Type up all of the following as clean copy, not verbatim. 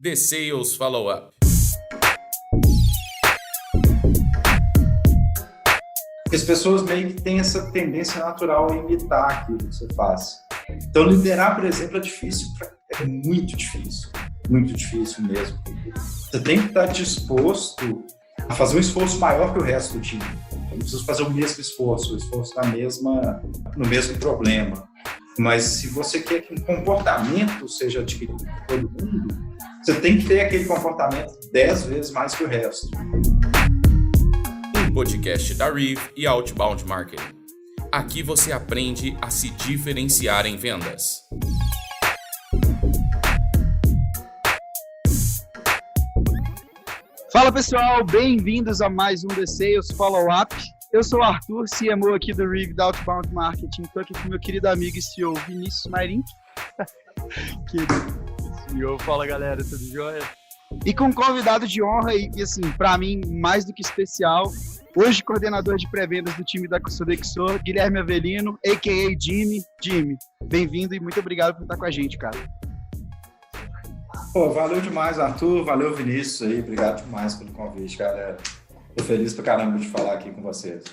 The Sales Follow-up. As pessoas meio que têm essa tendência natural a imitar aquilo que você faz. Então, liderar, por exemplo, é difícil, é muito difícil mesmo. Você tem que estar disposto a fazer um esforço maior que o resto do time. Não precisa fazer o mesmo esforço, no mesmo problema. Mas se você quer que um comportamento seja adquirido por todo mundo, você tem que ter aquele comportamento 10 vezes mais que o resto. Um podcast da Reeve e Outbound Marketing. Aqui você aprende a se diferenciar em vendas. Fala pessoal, bem-vindos a mais um The Sales Follow-up. Eu sou o Arthur, CMO aqui do Reeve da Outbound Marketing. Estou aqui com meu querido amigo e CEO Vinícius Mairim. CEO, fala galera, tudo jóia? E com um convidado de honra e assim, para mim, mais do que especial, hoje coordenador de pré-vendas do time da Sodexo, Guilherme Avelino, a.k.a. Jimmy. Jimmy, bem-vindo e muito obrigado por estar com a gente, cara. Pô, valeu demais, Arthur. Valeu, Vinícius aí. Obrigado demais pelo convite, galera. Tô feliz pra caramba de falar aqui com vocês.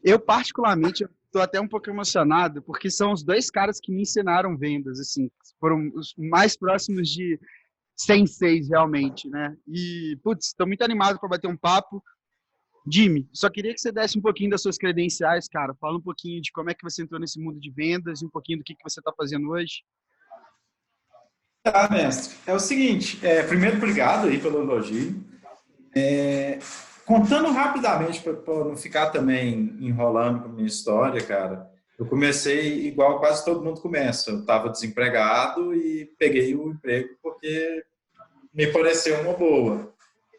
Eu, particularmente, tô até um pouco emocionado, porque são os dois caras que me ensinaram vendas, assim, foram os mais próximos de senseis, realmente, né? E, putz, tô muito animado para bater um papo. Jimmy, só queria que você desse um pouquinho das suas credenciais, cara. Fala um pouquinho de como é que você entrou nesse mundo de vendas e um pouquinho do que você tá fazendo hoje. Tá, mestre. É o seguinte, primeiro, obrigado aí pelo elogio. Contando rapidamente, para não ficar também enrolando com a minha história, cara, eu comecei igual quase todo mundo começa. Eu estava desempregado e peguei o emprego porque me pareceu uma boa.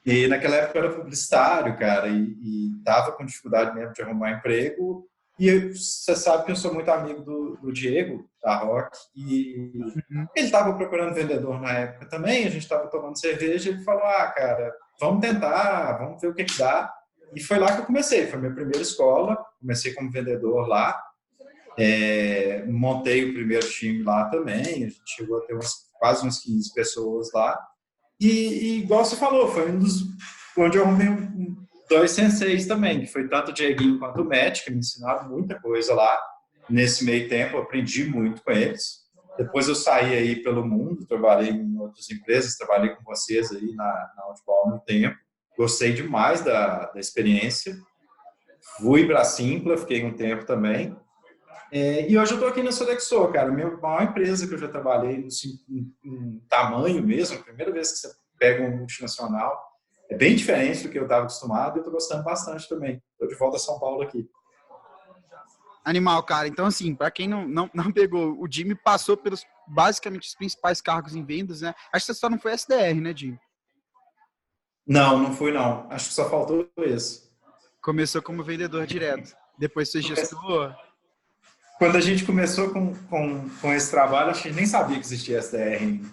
E naquela época eu era publicitário, cara, e estava com dificuldade mesmo de arrumar emprego. E você sabe que eu sou muito amigo do Diego, da Rock, e ele estava procurando vendedor na época também, a gente estava tomando cerveja, e ele falou, cara, vamos tentar, vamos ver o que dá. E foi lá que eu comecei, foi a minha primeira escola, comecei como vendedor lá, montei o primeiro time lá também, a gente chegou a ter quase uns 15 pessoas lá, e igual você falou, foi onde eu arrumei dois senseis também, que foi tanto o Dieguinho quanto o Matt, que me ensinaram muita coisa lá. Nesse meio tempo, eu aprendi muito com eles. Depois eu saí aí pelo mundo, trabalhei em outras empresas, trabalhei com vocês aí na Outbound um tempo. Gostei demais da experiência. Fui para a Simpla, fiquei um tempo também. E hoje eu estou aqui na Sodexo, cara. A minha maior empresa que eu já trabalhei em tamanho mesmo, a primeira vez que você pega um multinacional, é bem diferente do que eu estava acostumado e eu estou gostando bastante também. Estou de volta a São Paulo aqui. Animal, cara. Então, assim, para quem não pegou, o Jimmy passou pelos, basicamente, os principais cargos em vendas, né? Acho que você só não foi SDR, né, Jimmy? Não fui, não. Acho que só faltou esse. Começou como vendedor direto. Depois foi gestor. Quando a gente começou com esse trabalho, a gente nem sabia que existia SDR ainda.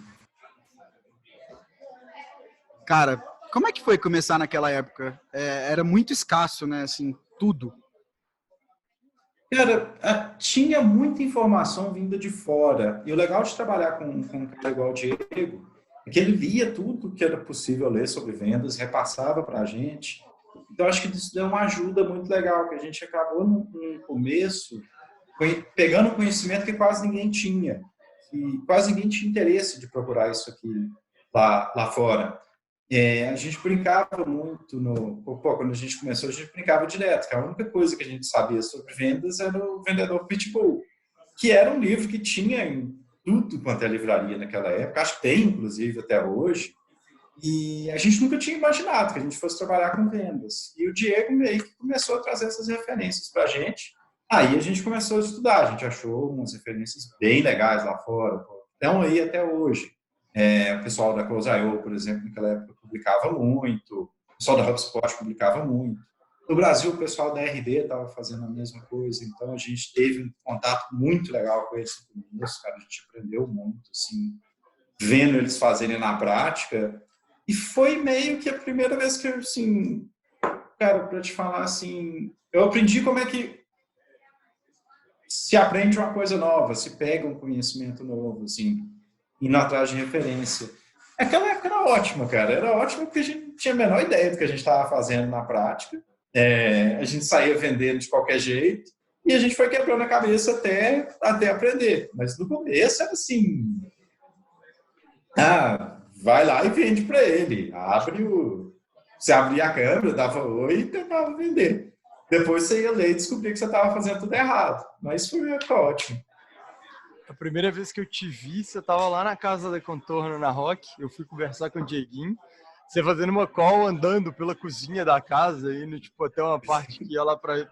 Cara, como é que foi começar naquela época? Era muito escasso, né? Assim, tudo. Cara, tinha muita informação vinda de fora. E o legal de trabalhar com um cara igual o Diego é que ele lia tudo que era possível ler sobre vendas, repassava para a gente. Então, acho que isso deu uma ajuda muito legal, que a gente acabou no começo pegando um conhecimento que quase ninguém tinha. E quase ninguém tinha interesse de procurar isso aqui lá fora. A gente brincava muito quando a gente começou, a gente brincava direto, que a única coisa que a gente sabia sobre vendas era o Vendedor Pitbull, que era um livro que tinha em tudo quanto é livraria naquela época, acho que tem, inclusive, até hoje, e a gente nunca tinha imaginado que a gente fosse trabalhar com vendas. E o Diego meio que começou a trazer essas referências para a gente. Aí a gente começou a estudar, a gente achou umas referências bem legais lá fora, estão aí até hoje. O pessoal da Close.io, por exemplo, naquela época publicava muito, o pessoal da HubSpot publicava muito. No Brasil, o pessoal da RD estava fazendo a mesma coisa, então a gente teve um contato muito legal com eles no começo, cara, a gente aprendeu muito, assim, vendo eles fazerem na prática, e foi meio que a primeira vez que eu, assim, cara, para te falar, assim, eu aprendi como é que se aprende uma coisa nova, se pega um conhecimento novo, assim, indo atrás de referência. Aquela época era ótima, cara. Era ótima porque a gente não tinha a menor ideia do que a gente estava fazendo na prática. A gente saía vendendo de qualquer jeito e a gente foi quebrando a cabeça até aprender. Mas no começo era assim, vai lá e vende para ele. Você abria a câmera, dava oi e tentava vender. Depois você ia ler e descobria que você estava fazendo tudo errado. Mas foi ótimo. A primeira vez que eu te vi, você estava lá na casa da Contorno, na Rock. Eu fui conversar com o Dieguinho. Você fazendo uma call, andando pela cozinha da casa, indo, tipo, até uma parte que ia lá para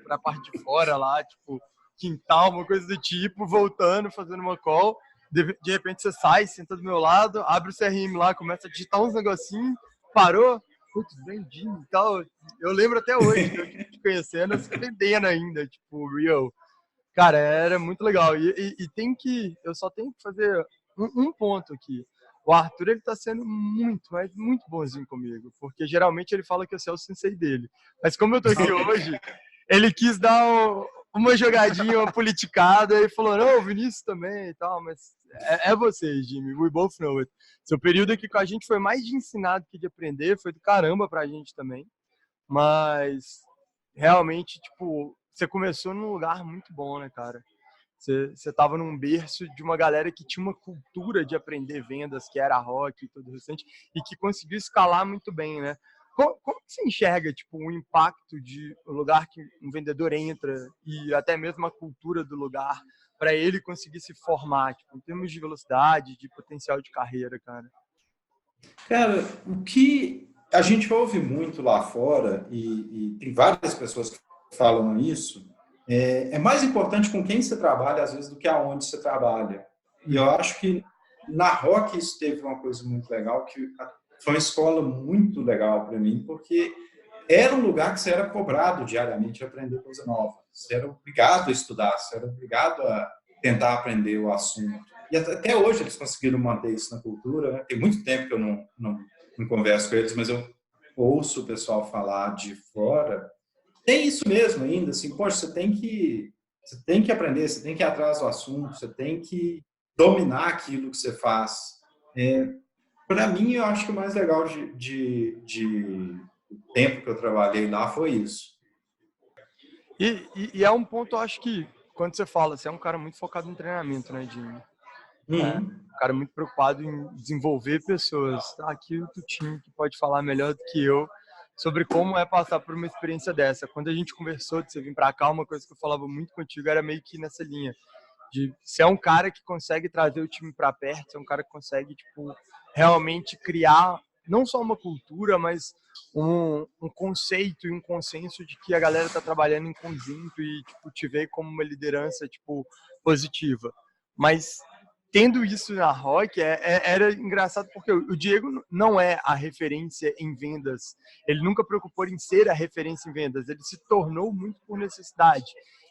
a parte de fora, lá, tipo, quintal, uma coisa do tipo, voltando, fazendo uma call. De repente você sai, senta do meu lado, abre o CRM lá, começa a digitar uns negocinhos, parou, putz, vendi e tal. Eu lembro até hoje, eu te conhecendo, você vendendo ainda, tipo, real. Cara, era muito legal. Eu só tenho que fazer um ponto aqui. O Arthur, ele tá sendo muito, mas muito bonzinho comigo, porque geralmente ele fala que eu sou o sensei dele. Mas como eu tô aqui hoje, ele quis dar uma jogadinha, uma politicada, e falou, não, o Vinícius também e tal, mas é você, Jimmy, we both know it. Seu período aqui com a gente foi mais de ensinar do que de aprender, foi do caramba pra gente também, mas realmente, tipo, você começou num lugar muito bom, né, cara? Você tava num berço de uma galera que tinha uma cultura de aprender vendas, que era rock e tudo recente, e que conseguiu escalar muito bem, né? Como você enxerga, tipo, o impacto de um lugar que um vendedor entra e até mesmo a cultura do lugar para ele conseguir se formar, tipo, em termos de velocidade, de potencial de carreira, cara? Cara, o que a gente ouve muito lá fora, e tem várias pessoas que falam isso, é mais importante com quem você trabalha, às vezes, do que aonde você trabalha. E eu acho que na Rock isso teve uma coisa muito legal, que foi uma escola muito legal para mim, porque era um lugar que você era cobrado diariamente a aprender coisa nova. Você era obrigado a estudar, você era obrigado a tentar aprender o assunto. E até hoje eles conseguiram manter isso na cultura, né? Tem muito tempo que eu não converso com eles, mas eu ouço o pessoal falar de fora. Tem isso mesmo ainda, assim, poxa, você tem que aprender, você tem que ir atrás do assunto, você tem que dominar aquilo que você faz. Para mim, eu acho que o mais legal de tempo que eu trabalhei lá foi isso. E é um ponto, eu acho que, quando você fala, você é um cara muito focado em treinamento, né, Jimmy? Um cara muito preocupado em desenvolver pessoas. Tá aqui o time que pode falar melhor do que eu sobre como é passar por uma experiência dessa. Quando a gente conversou de você vir para cá, uma coisa que eu falava muito contigo era meio que nessa linha de ser um cara que consegue trazer o time para perto, ser um cara que consegue, tipo, realmente criar não só uma cultura, mas um conceito e um consenso de que a galera tá trabalhando em conjunto e, tipo, te vê como uma liderança, tipo, positiva. Mas tendo isso na Rock, era engraçado porque o Diego não é a referência em vendas. Ele nunca preocupou em ser a referência em vendas. Ele se tornou muito por necessidade.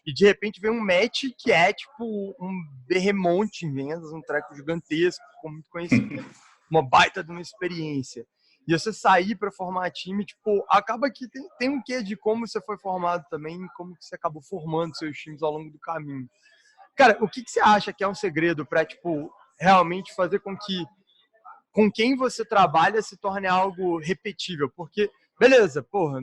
E de repente vem um match que é tipo um berremonte em vendas, um treco gigantesco, com muito conhecimento, uma baita de uma experiência. E você sair para formar time, tipo, acaba que tem um quê de como você foi formado também, como que você acabou formando seus times ao longo do caminho. Cara, o que você acha que é um segredo para, tipo, realmente fazer com quem você trabalha se torne algo repetível? Porque, beleza, porra,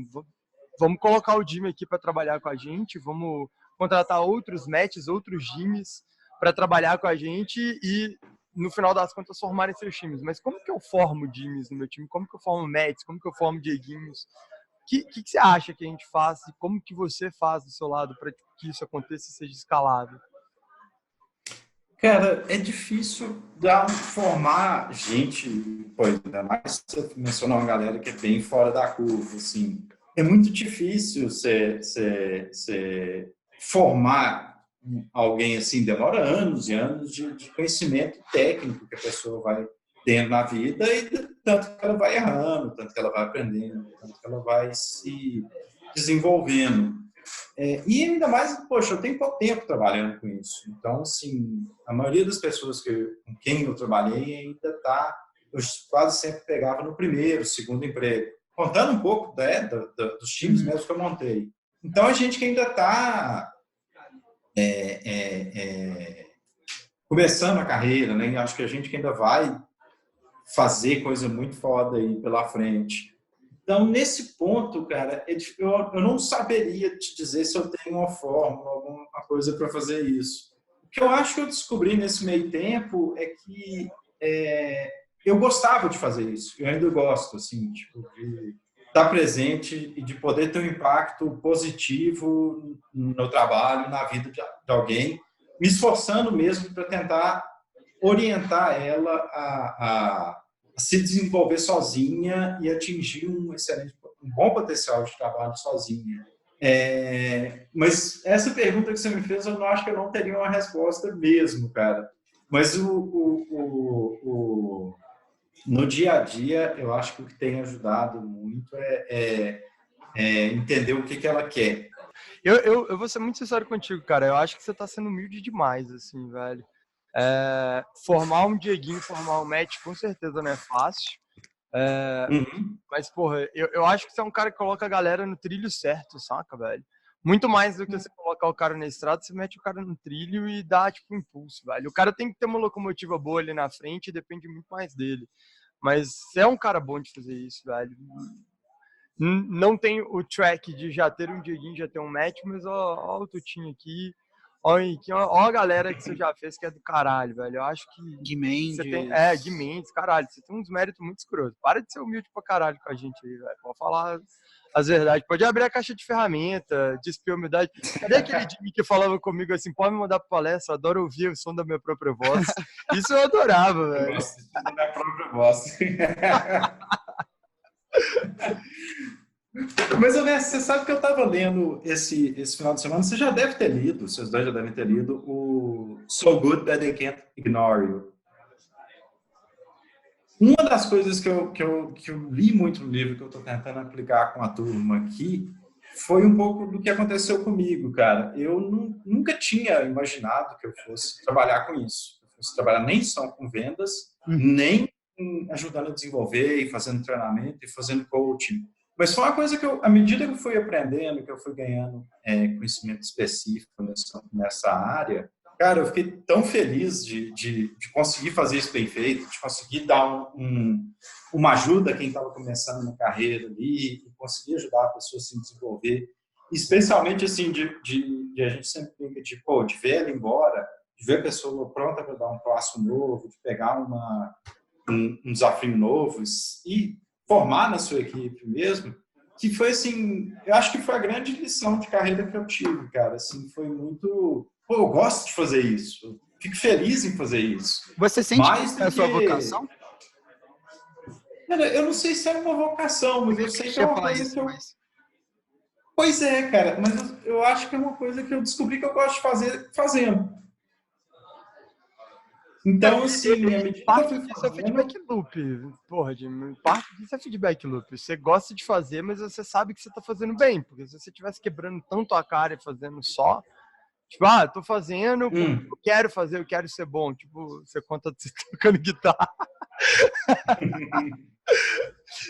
vamos colocar o Jimmy aqui para trabalhar com a gente, vamos contratar outros matches, outros Jimmys para trabalhar com a gente e, no final das contas, formarem seus times. Mas como que eu formo Jimmys no meu time? Como que eu formo matches? Como que eu formo Dieguinhos? O que você acha que a gente faz e como que você faz do seu lado para que isso aconteça e seja escalável? Cara, é difícil formar gente, pois, ainda mais você mencionou uma galera que é bem fora da curva, assim. É muito difícil você formar alguém assim, demora anos e anos de conhecimento técnico que a pessoa vai tendo na vida e tanto que ela vai errando, tanto que ela vai aprendendo, tanto que ela vai se desenvolvendo. E ainda mais, poxa, eu tenho pouco tempo trabalhando com isso. Então, assim, a maioria das pessoas com quem eu trabalhei ainda eu quase sempre pegava no primeiro, segundo emprego. Contando um pouco dos times mesmo que eu montei. Então, a gente que ainda está começando a carreira, né? Acho que a gente que ainda vai fazer coisa muito foda aí pela frente. Então, nesse ponto, cara, eu não saberia te dizer se eu tenho uma fórmula, alguma coisa para fazer isso. O que eu acho que eu descobri nesse meio tempo é que eu gostava de fazer isso. Eu ainda gosto, assim, tipo, de estar presente e de poder ter um impacto positivo no trabalho, na vida de alguém, me esforçando mesmo para tentar orientar ela a se desenvolver sozinha e atingir um bom potencial de trabalho sozinha. Mas essa pergunta que você me fez, eu não acho que eu não teria uma resposta mesmo, cara. Mas no dia a dia, eu acho que o que tem ajudado muito é entender o que ela quer. Eu vou ser muito sincero contigo, cara. Eu acho que você tá sendo humilde demais, assim, velho. Formar um Dieguinho, formar um match, com certeza não é fácil. Mas, porra, eu acho que você é um cara que coloca a galera no trilho certo, saca, velho? Muito mais do que você colocar o cara na estrada, você mete o cara no trilho e dá, tipo, impulso, velho. O cara tem que ter uma locomotiva boa ali na frente e depende muito mais dele. Mas você é um cara bom de fazer isso, velho. Não tem o track de já ter um Dieguinho, já ter um match, mas ó o Tutinho aqui. Ó a galera que você já fez que é do caralho, velho. Eu acho que. Gui Mendes. Gui Mendes, caralho. Você tem uns méritos muito escrotos. Para de ser humilde pra caralho com a gente aí, velho. Pode falar as verdades. Pode abrir a caixa de ferramenta, despir a humildade. Cadê aquele Jimmy que falava comigo assim, pode me mandar pra palestra? Adoro ouvir o som da minha própria voz. Isso eu adorava, velho. Eu gosto da minha própria voz. Mas, Ernesto, você sabe que eu estava lendo esse final de semana, você já deve ter lido, vocês dois já devem ter lido, o So Good That They Can't Ignore You. Uma das coisas que eu li muito no livro, que eu estou tentando aplicar com a turma aqui, foi um pouco do que aconteceu comigo, cara. Eu nunca tinha imaginado que eu fosse trabalhar com isso. Eu fosse trabalhar nem só com vendas, nem ajudando a desenvolver e fazendo treinamento e fazendo coaching. Mas foi uma coisa que à medida que eu fui aprendendo, que eu fui ganhando conhecimento específico nessa área, cara, eu fiquei tão feliz de conseguir fazer isso bem feito, de conseguir dar uma ajuda a quem estava começando na carreira ali, e conseguir ajudar a pessoa a se desenvolver. Especialmente, assim, de a gente sempre brinca de ver ela embora, de ver a pessoa pronta para dar um passo novo, de pegar um desafio novo e formar na sua equipe mesmo, que foi assim, eu acho que foi a grande lição de carreira que eu tive, cara, assim, foi muito, eu gosto de fazer isso, eu fico feliz em fazer isso. Você sente que é a sua vocação? Cara, eu não sei se é uma vocação, mas eu sei que é uma coisa que eu... Pois é, cara, mas eu acho que é uma coisa que eu descobri que eu gosto de fazer fazendo. Então, assim, parte disso é feedback loop, porra, Jimmy. Parte disso é feedback loop. Você gosta de fazer, mas você sabe que você tá fazendo bem. Porque se você estivesse quebrando tanto a cara e fazendo só, tipo, tô fazendo, eu quero fazer, eu quero ser bom. Tipo, você conta de você tocando guitarra.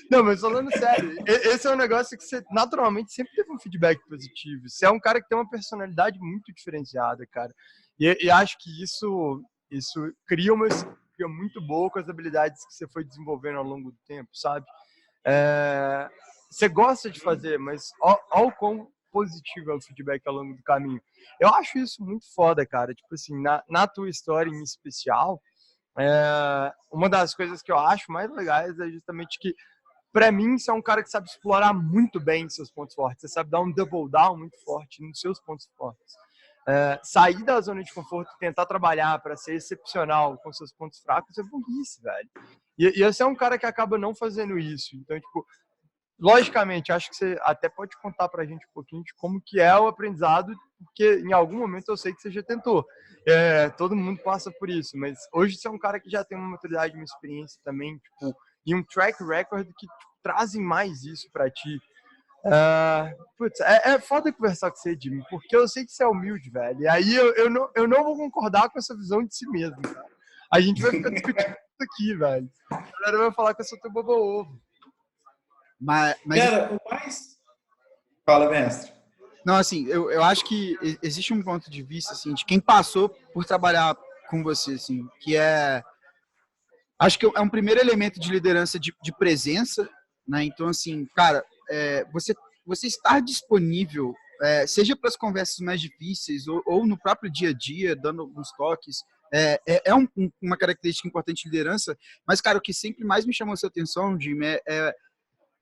Não, mas falando sério, esse é um negócio que você naturalmente sempre teve um feedback positivo. Você é um cara que tem uma personalidade muito diferenciada, cara. E acho que isso cria uma sinergia muito boa com as habilidades que você foi desenvolvendo ao longo do tempo, sabe? Você gosta de fazer, mas olha o quão positivo é o feedback ao longo do caminho. Eu acho isso muito foda, cara. Tipo assim, na tua história em especial, uma das coisas que eu acho mais legais é justamente que, pra mim, você é um cara que sabe explorar muito bem seus pontos fortes. Você sabe dar um double down muito forte nos seus pontos fortes. Sair da zona de conforto e tentar trabalhar para ser excepcional com seus pontos fracos é burrice, velho. E você é um cara que acaba não fazendo isso. Então, tipo, logicamente, acho que você até pode contar pra gente um pouquinho de como que é o aprendizado, porque em algum momento eu sei que você já tentou. Todo mundo passa por isso, mas hoje você é um cara que já tem uma maturidade, uma experiência também, tipo, e um track record que trazem mais isso pra ti. Putz, é foda conversar com você, Jimmy, porque eu sei que você é humilde, velho. E aí eu não vou concordar com essa visão de si mesmo, cara. A gente vai ficar discutindo isso aqui, velho. A galera vai falar que eu sou teu bobo-ovo. Mas cara, o mais... Fala, mestre. Não, assim, eu acho que existe um ponto de vista, assim, de quem passou por trabalhar com você, assim, que é... Acho que é um primeiro elemento de liderança de presença, né? Então, assim, cara, você estar disponível, seja para as conversas mais difíceis ou no próprio dia a dia, dando alguns toques, uma característica importante de liderança. Mas, cara, o que sempre mais me chamou a sua atenção, Jim, é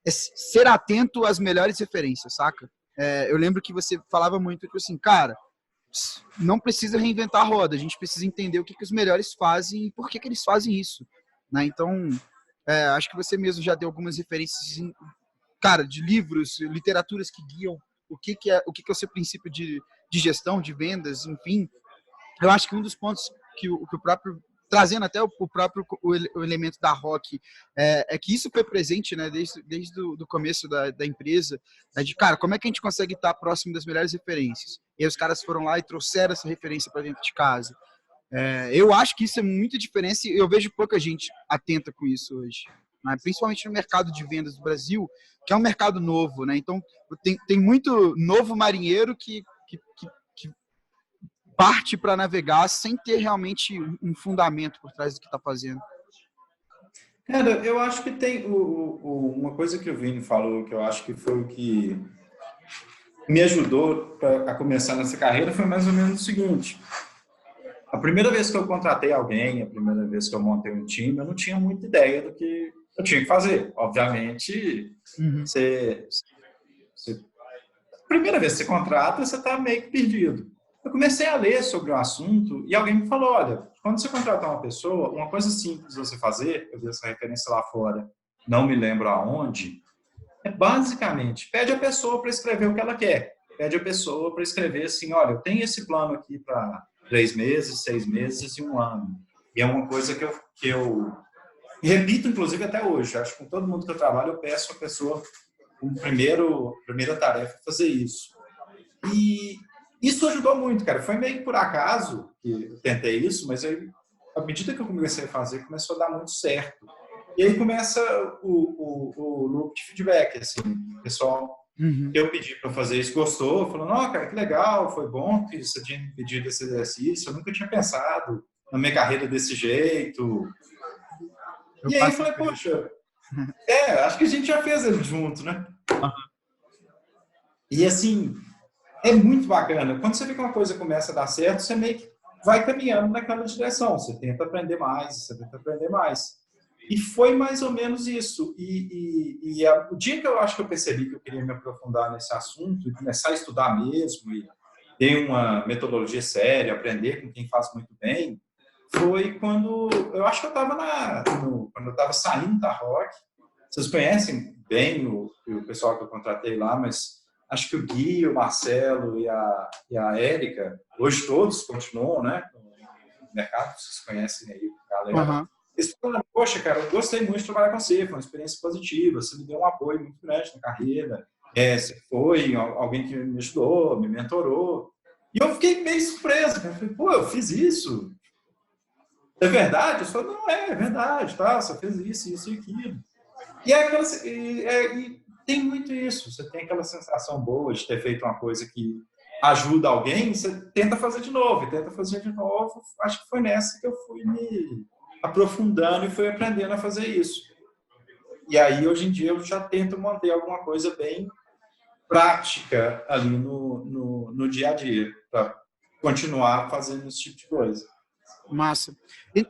ser atento às melhores referências, saca? Eu lembro que você falava muito que, assim, cara, não precisa reinventar a roda, a gente precisa entender o que os melhores fazem e por que eles fazem isso, né? Então, acho que você mesmo já deu algumas referências, cara, de livros, literaturas que guiam o que é o seu princípio de gestão, de vendas, enfim. Eu acho que um dos pontos que o próprio, trazendo até o próprio o elemento da Rock, é que isso foi presente, né, desde do começo da empresa, né, de, cara, como é que a gente consegue estar próximo das melhores referências? E aí os caras foram lá e trouxeram essa referência para dentro de casa. Eu acho que isso é muita diferença e eu vejo pouca gente atenta com isso hoje, né? Principalmente no mercado de vendas do Brasil, que é um mercado novo, né? Então, tem muito novo marinheiro que parte para navegar sem ter realmente um fundamento por trás do que está fazendo. Cara, eu acho que tem uma coisa que o Vini falou, que eu acho que foi o que me ajudou a começar nessa carreira, foi mais ou menos o seguinte. A primeira vez que eu contratei alguém, a primeira vez que eu montei um time, eu não tinha muita ideia do que eu tinha que fazer. Obviamente, a primeira vez que você contrata, você está meio que perdido. Eu comecei a ler sobre o assunto e alguém me falou, olha, quando você contratar uma pessoa, uma coisa simples de você fazer, eu vi essa referência lá fora, não me lembro aonde, basicamente, pede a pessoa para escrever o que ela quer. Pede a pessoa para escrever assim, olha, eu tenho esse plano aqui para 3 meses, 6 meses e 1 ano. E é uma coisa que eu repito, inclusive, até hoje. Acho que com todo mundo que eu trabalho, eu peço a pessoa, primeira tarefa, fazer isso. E isso ajudou muito, cara. Foi meio que por acaso que eu tentei isso, mas aí, à medida que eu comecei a fazer, começou a dar muito certo. E aí começa o loop de feedback, assim, o pessoal que eu pedi para fazer isso gostou, falando, ó, cara, que legal, foi bom que você tinha me pedido esse exercício, eu nunca tinha pensado na minha carreira desse jeito. E aí eu falei, poxa, acho que a gente já fez ele junto, né? E assim, é muito bacana. Quando você vê que uma coisa começa a dar certo, você meio que vai caminhando naquela direção, você tenta aprender mais, você tenta aprender mais. E foi mais ou menos isso. O dia que eu acho que eu percebi que eu queria me aprofundar nesse assunto e começar a estudar mesmo e ter uma metodologia séria, aprender com quem faz muito bem, foi quando eu acho que eu estava quando eu estava saindo da Rock. Vocês conhecem bem o pessoal que eu contratei lá, mas acho que o Gui, o Marcelo e a Érica, hoje todos continuam, né, no mercado, vocês conhecem aí, galera. Eles falaram, poxa, cara, eu gostei muito de trabalhar com você, foi uma experiência positiva, você me deu um apoio muito grande na carreira, você foi alguém que me ajudou, me mentorou. E eu fiquei meio surpreso, eu falei, pô, eu fiz isso? É verdade? Eu falei, não, é verdade, tá, você fez isso e aquilo. E tem muito isso, você tem aquela sensação boa de ter feito uma coisa que ajuda alguém, você tenta fazer de novo, acho que foi nessa que eu fui me aprofundando e fui aprendendo a fazer isso. E aí, hoje em dia, eu já tento manter alguma coisa bem prática ali no dia a dia, para continuar fazendo esse tipo de coisa. Massa.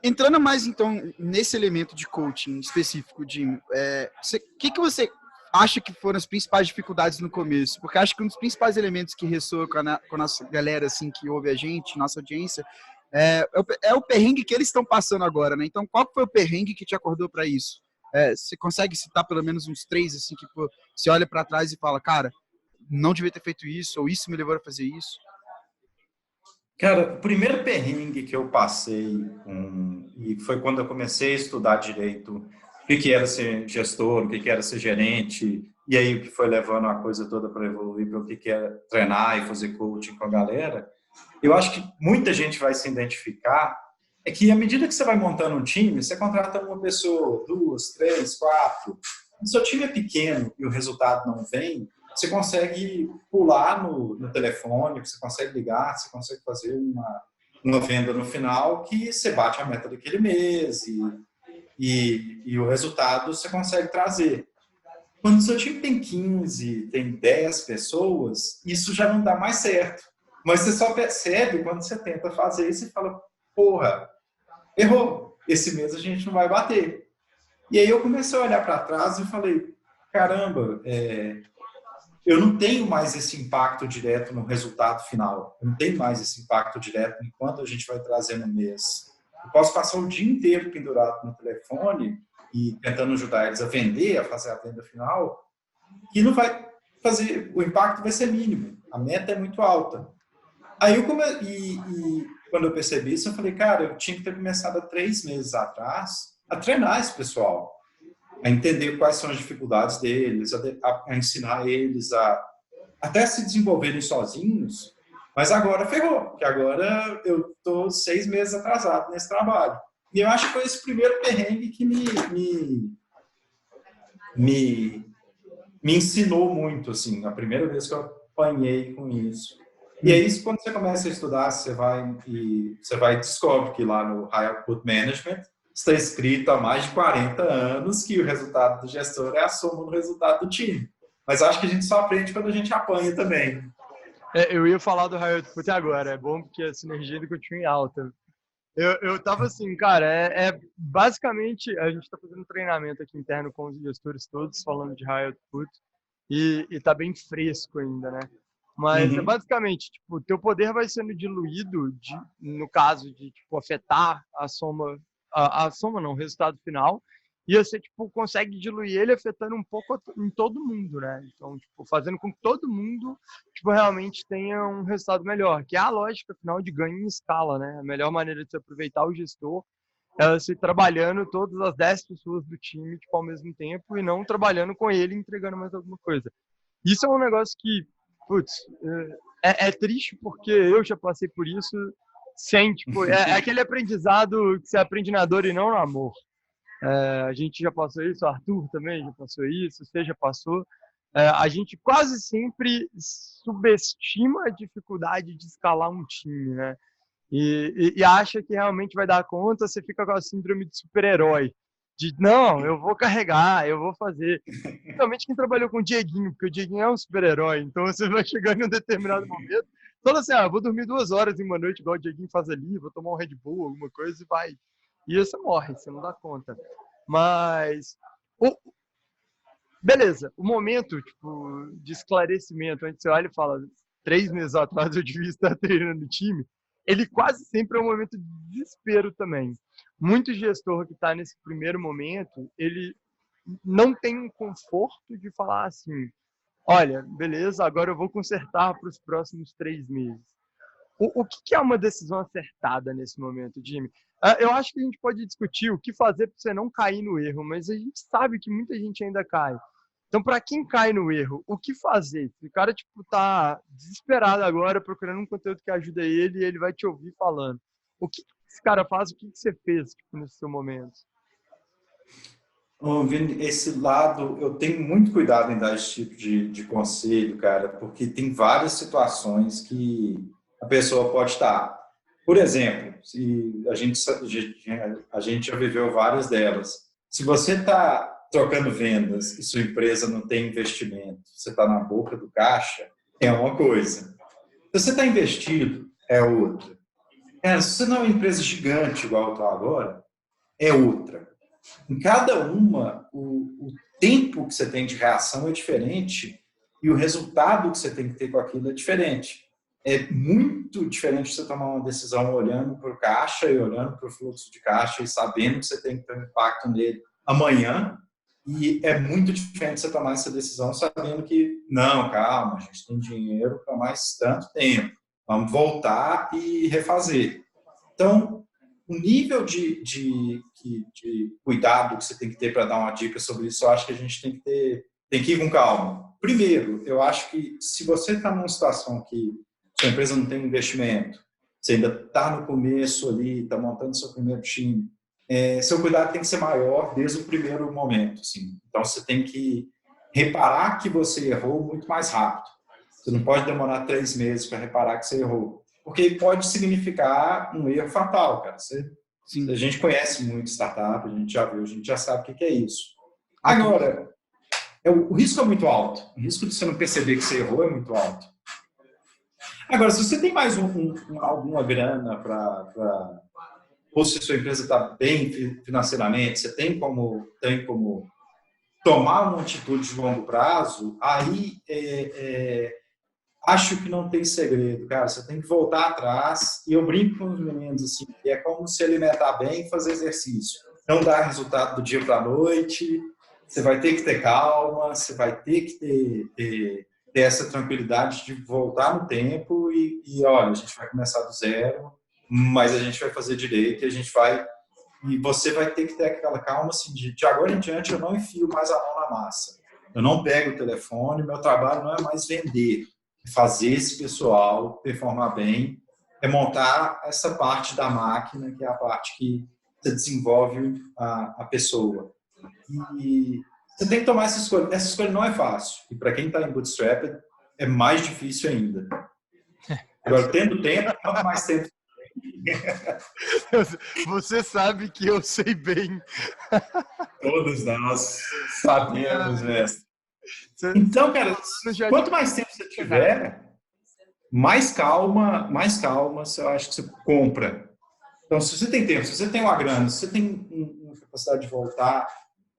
Entrando mais, então, nesse elemento de coaching específico, Jim, o que você acha que foram as principais dificuldades no começo? Porque acho que um dos principais elementos que ressoa com a nossa galera, assim, que ouve a gente, nossa audiência, é o perrengue que eles estão passando agora, né? Então, qual foi o perrengue que te acordou para isso? Você consegue citar pelo menos uns 3, assim, que você olha para trás e fala, cara, não devia ter feito isso, ou isso me levou a fazer isso? Cara, o primeiro perrengue que eu passei, e foi quando eu comecei a estudar direito, o que era ser gestor, o que era ser gerente, e aí o que foi levando a coisa toda para evoluir para o que era treinar e fazer coaching com a galera, eu acho que muita gente vai se identificar, é que à medida que você vai montando um time, você contrata uma pessoa, 2, 3, 4, se o seu time é pequeno e o resultado não vem, você consegue pular no telefone, você consegue ligar, você consegue fazer uma venda no final que você bate a meta daquele mês e o resultado você consegue trazer. Quando o seu time tem 15, tem 10 pessoas, isso já não dá mais certo. Mas você só percebe quando você tenta fazer isso e fala, porra, errou, esse mês a gente não vai bater. E aí eu comecei a olhar para trás e falei, caramba, eu não tenho mais esse impacto direto no resultado final. Eu não tenho mais esse impacto direto em quanto a gente vai trazer no mês. Eu posso passar o dia inteiro pendurado no telefone e tentando ajudar eles a vender, a fazer a venda final, que não vai fazer, o impacto vai ser mínimo. A meta é muito alta. Aí quando eu percebi isso, eu falei, cara, eu tinha que ter começado há 3 meses atrás a treinar esse pessoal, a entender quais são as dificuldades deles, a ensinar eles a até se desenvolverem sozinhos, mas agora ferrou, porque agora eu estou 6 meses atrasado nesse trabalho. E eu acho que foi esse primeiro perrengue que me ensinou muito, assim, a primeira vez que eu apanhei com isso. E é isso, quando você começa a estudar, você vai e descobre que lá no High Output Management está escrito há mais de 40 anos que o resultado do gestor é a soma do resultado do time. Mas acho que a gente só aprende quando a gente apanha também. Eu ia falar do High Output agora, é bom porque a sinergia do time é alta. Eu tava assim, cara, basicamente, a gente tá fazendo um treinamento aqui interno com os gestores todos, falando de High Output, e tá bem fresco ainda, né? Mas é basicamente, tipo, o teu poder vai sendo diluído, no caso de, tipo, afetar a soma não, o resultado final, e você, tipo, consegue diluir ele afetando um pouco em todo mundo, né? Então, tipo, fazendo com que todo mundo, tipo, realmente tenha um resultado melhor, que é a lógica, afinal, de ganho em escala, né? A melhor maneira de se aproveitar o gestor é você trabalhando todas as 10 pessoas do time, tipo, ao mesmo tempo, e não trabalhando com ele e entregando mais alguma coisa. Isso é um negócio que, putz, é triste porque eu já passei por isso sem, tipo, é aquele aprendizado que você aprende na dor e não no amor. A gente já passou isso, o Arthur também já passou isso, você já passou. A gente quase sempre subestima a dificuldade de escalar um time, né? E acha que realmente vai dar conta, você fica com a síndrome de super-herói. De, não, eu vou carregar, eu vou fazer. Principalmente quem trabalhou com o Dieguinho, porque o Dieguinho é um super-herói. Então você vai chegando em um determinado momento, fala assim, vou dormir 2 horas em uma noite, igual o Dieguinho faz ali, vou tomar um Red Bull, alguma coisa, e vai. E você morre, você não dá conta. Mas, beleza, o momento, tipo, de esclarecimento, onde você olha e fala, 3 meses atrás eu devia estar treinando o time, ele quase sempre é um momento de desespero também. Muito gestor que está nesse primeiro momento, ele não tem um conforto de falar assim, olha, beleza, agora eu vou consertar para os próximos 3 meses. O que é uma decisão acertada nesse momento, Jimmy? Eu acho que a gente pode discutir o que fazer para você não cair no erro, mas a gente sabe que muita gente ainda cai. Então, para quem cai no erro, o que fazer? Se o cara, tipo, tá desesperado agora, procurando um conteúdo que ajuda ele, e ele vai te ouvir falando. O que esse cara faz? O que você fez, tipo, nesse seu momento? Vini, esse lado, eu tenho muito cuidado em dar esse tipo de conselho, cara, porque tem várias situações que a pessoa pode estar. Por exemplo, se a gente já viveu várias delas. Se você está trocando vendas e sua empresa não tem investimento, você está na boca do caixa, é uma coisa. Se você está investido, é outra. Se você não é uma empresa gigante igual eu estou agora, é outra. Em cada uma, o tempo que você tem de reação é diferente e o resultado que você tem que ter com aquilo é diferente. É muito diferente você tomar uma decisão olhando para o caixa e olhando para o fluxo de caixa e sabendo que você tem que ter um impacto nele amanhã, e é muito diferente você tomar essa decisão sabendo que, não, calma, a gente tem dinheiro para mais tanto tempo, vamos voltar e refazer. Então, o nível de cuidado que você tem que ter para dar uma dica sobre isso, eu acho que a gente tem que ir com calma. Primeiro, eu acho que se você está numa situação que sua empresa não tem investimento, você ainda está no começo ali, está montando seu primeiro time, seu cuidado tem que ser maior desde o primeiro momento. Assim. Então, você tem que reparar que você errou muito mais rápido. Você não pode demorar 3 meses para reparar que você errou. Porque pode significar um erro fatal, cara. Você Sim. A gente conhece muito startup, a gente já viu, a gente já sabe o que é isso. Agora, o risco é muito alto. O risco de você não perceber que você errou é muito alto. Agora, se você tem mais alguma grana ou se a sua empresa está bem financeiramente, você tem como tomar uma atitude de longo prazo, aí acho que não tem segredo, cara. Você tem que voltar atrás. E eu brinco com os meninos assim, que é como se alimentar bem e fazer exercício. Não dá resultado do dia para a noite. Você vai ter que ter calma, você vai ter que ter essa tranquilidade de voltar no tempo e olha, a gente vai começar do zero, mas a gente vai fazer direito e você vai ter que ter aquela calma assim, de agora em diante eu não enfio mais a mão na massa. Eu não pego o telefone, meu trabalho não é mais vender, é fazer esse pessoal performar bem, é montar essa parte da máquina, que é a parte que você desenvolve a pessoa. E você tem que tomar essa escolha. Essa escolha não é fácil. E para quem está em bootstrap, é mais difícil ainda. Agora, tendo tempo, quanto mais tempo. Você sabe que eu sei bem. Todos nós sabemos, mestre. Então, cara, quanto mais tempo você tiver, mais calma eu acho que você compra. Então, se você tem tempo, se você tem uma grana, se você tem uma capacidade de voltar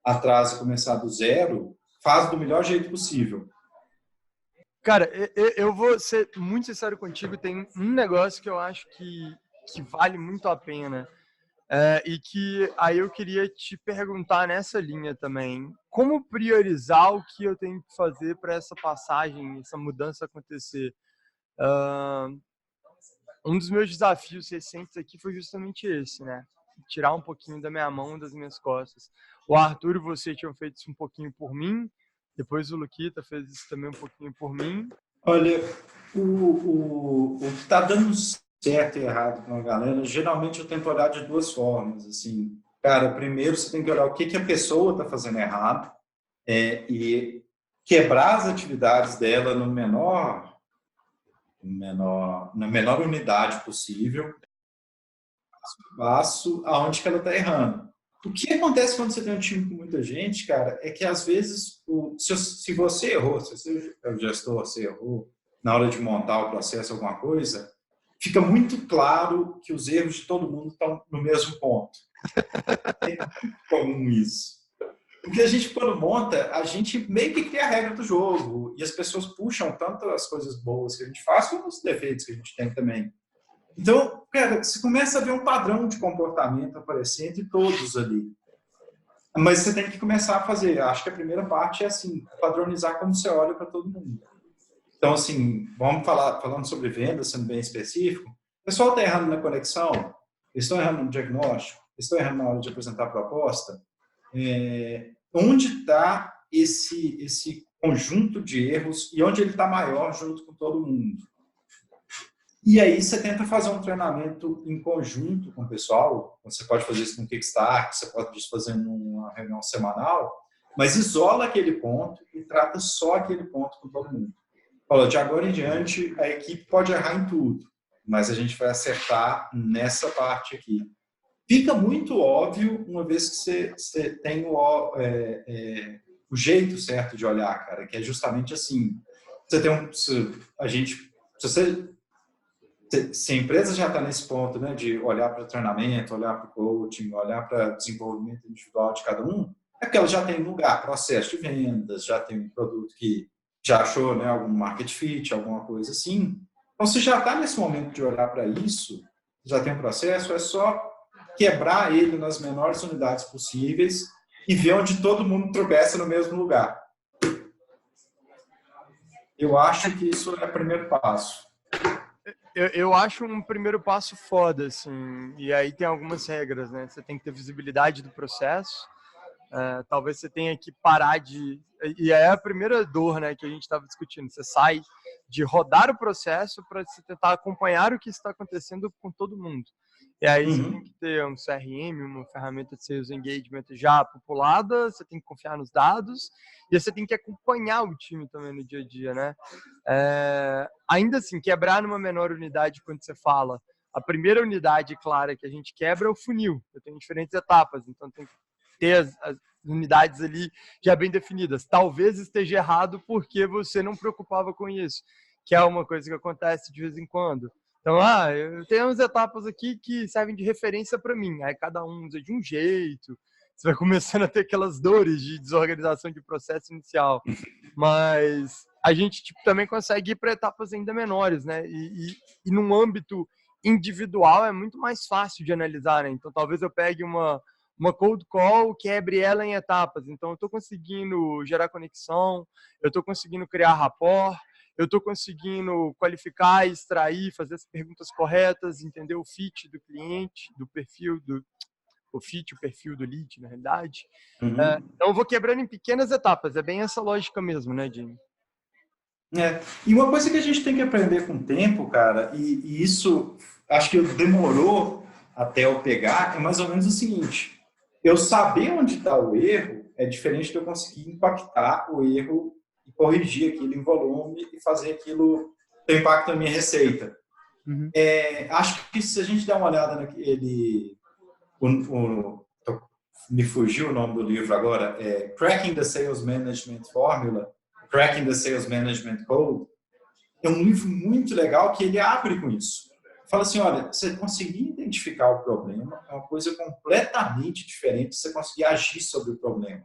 atrás e começar do zero, faz do melhor jeito possível. Cara, eu vou ser muito sincero contigo, tem um negócio que eu acho que vale muito a pena e que aí eu queria te perguntar nessa linha também. Como priorizar o que eu tenho que fazer para essa passagem, essa mudança acontecer? Um dos meus desafios recentes aqui foi justamente esse, né? Tirar um pouquinho da minha mão, das minhas costas. O Arthur e você tinham feito isso um pouquinho por mim, depois o Luquita fez isso também um pouquinho por mim. Olha, o que está dando certo e errado com a galera, geralmente eu tento olhar de duas formas. Assim, cara, primeiro você tem que olhar o que a pessoa está fazendo errado e quebrar as atividades dela na menor unidade possível, passo aonde que ela está errando. O que acontece quando você tem um time com muita gente, cara, é que às vezes, se você errou, se você é o gestor, você errou na hora de montar o processo, alguma coisa, fica muito claro que os erros de todo mundo estão no mesmo ponto. É muito comum isso. Porque a gente, quando monta, a gente meio que cria a regra do jogo e as pessoas puxam tanto as coisas boas que a gente faz como os defeitos que a gente tem também. Então, cara, você começa a ver um padrão de comportamento aparecendo em todos ali. Mas você tem que começar a fazer. Acho que a primeira parte é assim, padronizar como você olha para todo mundo. Então, assim, vamos falando sobre vendas, sendo bem específico. O pessoal está errando na conexão, eles estão errando no diagnóstico, eles estão errando na hora de apresentar a proposta. Onde está esse conjunto de erros e onde ele está maior junto com todo mundo? E aí você tenta fazer um treinamento em conjunto com o pessoal. Você pode fazer isso com o Kickstart, você pode fazer numa reunião semanal, mas isola aquele ponto e trata só aquele ponto com todo mundo. Fala, de agora em diante, a equipe pode errar em tudo, mas a gente vai acertar nessa parte aqui. Fica muito óbvio uma vez que você tem o jeito certo de olhar, cara, que é justamente assim. Se a empresa já está nesse ponto, né, de olhar para o treinamento, olhar para o coaching, olhar para o desenvolvimento individual de cada um, é porque ela já tem lugar, processo de vendas, já tem um produto que já achou, né, algum market fit, alguma coisa assim. Então, se já está nesse momento de olhar para isso, já tem um processo, é só quebrar ele nas menores unidades possíveis e ver onde todo mundo tropeça no mesmo lugar. Eu acho que isso é o primeiro passo. Eu acho um primeiro passo foda, assim, e aí tem algumas regras, né? Você tem que ter visibilidade do processo, talvez você tenha que parar de... E é a primeira dor, né, que a gente estava discutindo. Você sai de rodar o processo para você tentar acompanhar o que está acontecendo com todo mundo. E aí você tem que ter um CRM, uma ferramenta de Sales Engagement já populada, você tem que confiar nos dados e você tem que acompanhar o time também no dia a dia, né? Ainda assim, quebrar numa menor unidade quando você fala, a primeira unidade clara que a gente quebra é o funil. Eu tenho diferentes etapas, então tem que ter as unidades ali já bem definidas. Talvez esteja errado porque você não preocupava com isso, que é uma coisa que acontece de vez em quando. Então, eu tenho umas etapas aqui que servem de referência para mim. Aí cada um usa de um jeito. Você vai começando a ter aquelas dores de desorganização de processo inicial. Mas a gente também consegue ir para etapas ainda menores, né? E num âmbito individual é muito mais fácil de analisar, né? Então, talvez eu pegue uma cold call, quebre ela em etapas. Então, eu estou conseguindo gerar conexão, eu estou conseguindo criar rapport, eu estou conseguindo qualificar, extrair, fazer as perguntas corretas, entender o fit do cliente, do perfil o perfil do lead, na realidade. Então, eu vou quebrando em pequenas etapas. É bem essa lógica mesmo, né, Jimmy? E uma coisa que a gente tem que aprender com o tempo, cara, e isso acho que demorou até eu pegar, é mais ou menos o seguinte: eu saber onde está o erro é diferente de eu conseguir impactar o erro e corrigir aquilo em volume e fazer aquilo ter impacto na minha receita. Acho que se a gente der uma olhada naquele... me fugiu o nome do livro agora, Cracking the Sales Management Formula, Cracking the Sales Management Code, é um livro muito legal que ele abre com isso. Fala assim, olha, você conseguir identificar o problema é uma coisa completamente diferente de você conseguir agir sobre o problema.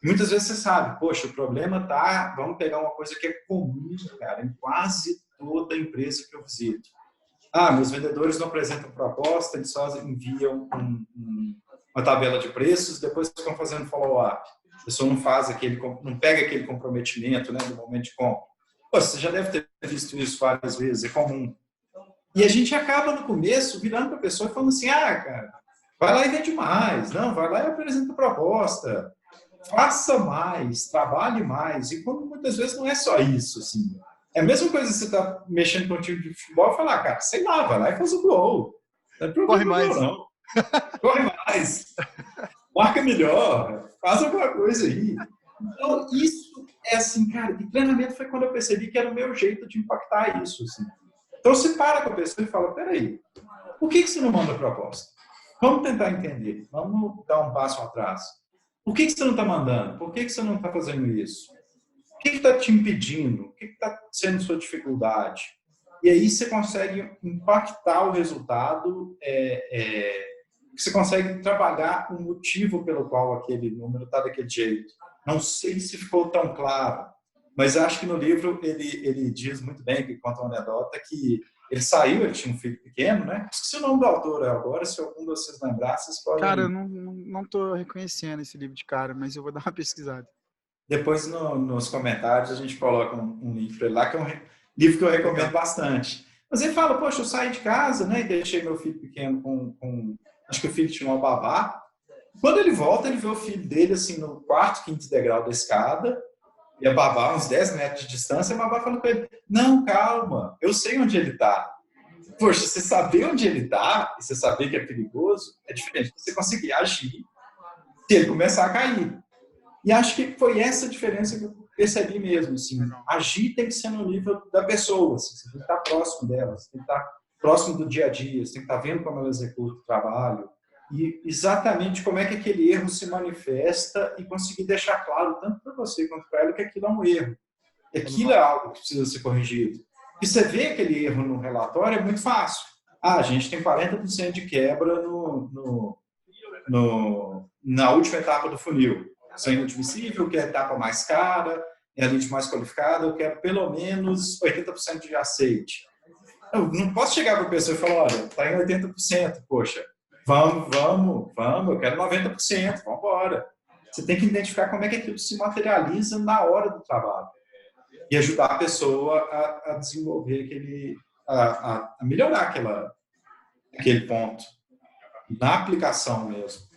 Muitas vezes você sabe, poxa, o problema tá... Vamos pegar uma coisa que é comum, cara, em quase toda empresa que eu visito. Meus vendedores não apresentam proposta, eles só enviam uma tabela de preços, depois ficam fazendo follow-up. A pessoa não pega aquele comprometimento, né, do momento de compra. Você já deve ter visto isso várias vezes, é comum. E a gente acaba no começo virando para a pessoa e falando assim, cara, vai lá e vende mais, não, vai lá e apresenta proposta, faça mais, trabalhe mais. E quando muitas vezes não é só isso, assim. É a mesma coisa que você está mexendo com o time de futebol e falar, cara, sei lá, vai lá e faz o gol. Não é problema, corre mais. Não. Corre mais. Marca melhor. Faz alguma coisa aí. Então, isso é assim, cara, e treinamento foi quando eu percebi que era o meu jeito de impactar isso, assim. Então, você para com a pessoa e fala, peraí, por que você não manda proposta? Vamos tentar entender. Vamos dar um passo atrás. Por que você não está mandando? Por que você não está fazendo isso? O que está te impedindo? O que está sendo sua dificuldade? E aí você consegue impactar o resultado, você consegue trabalhar o motivo pelo qual aquele número está daquele jeito. Não sei se ficou tão claro, mas acho que no livro ele diz muito bem, que conta uma anedota, que ele tinha um filho pequeno, né? Esqueci o nome do autor agora, se algum de vocês lembrar, vocês podem... Cara, eu não tô reconhecendo esse livro de cara, mas eu vou dar uma pesquisada. Depois nos comentários a gente coloca um link para ele lá, que é um livro que eu recomendo bastante. Mas ele fala, poxa, eu saí de casa, né, e deixei meu filho pequeno com acho que o filho tinha uma babá. Quando ele volta, ele vê o filho dele assim no quarto, quinto degrau da escada, e a babá, uns 10 metros de distância, a babá fala com ele, não, calma, eu sei onde ele está. Poxa, você saber onde ele está, e você saber que é perigoso, é diferente de você conseguir agir se ele começar a cair. E acho que foi essa diferença que eu percebi mesmo, assim, agir tem que ser no nível da pessoa, assim, você tem que estar próximo dela, você tem que estar próximo do dia a dia, você tem que estar vendo como ela executa o trabalho, e exatamente como é que aquele erro se manifesta e conseguir deixar claro, tanto para você quanto para ela, que aquilo é um erro. E aquilo é algo que precisa ser corrigido. E você vê aquele erro no relatório, é muito fácil. A gente tem 40% de quebra na última etapa do funil. Isso é inadmissível, que é a etapa mais cara, é a lead mais qualificada, eu quero pelo menos 80% de aceite. Eu não posso chegar para a pessoa e falar, olha, está em 80%, poxa, vamos, eu quero 90%, vamos embora. Você tem que identificar como é que aquilo se materializa na hora do trabalho e ajudar a pessoa a desenvolver a melhorar aquele ponto, na aplicação mesmo.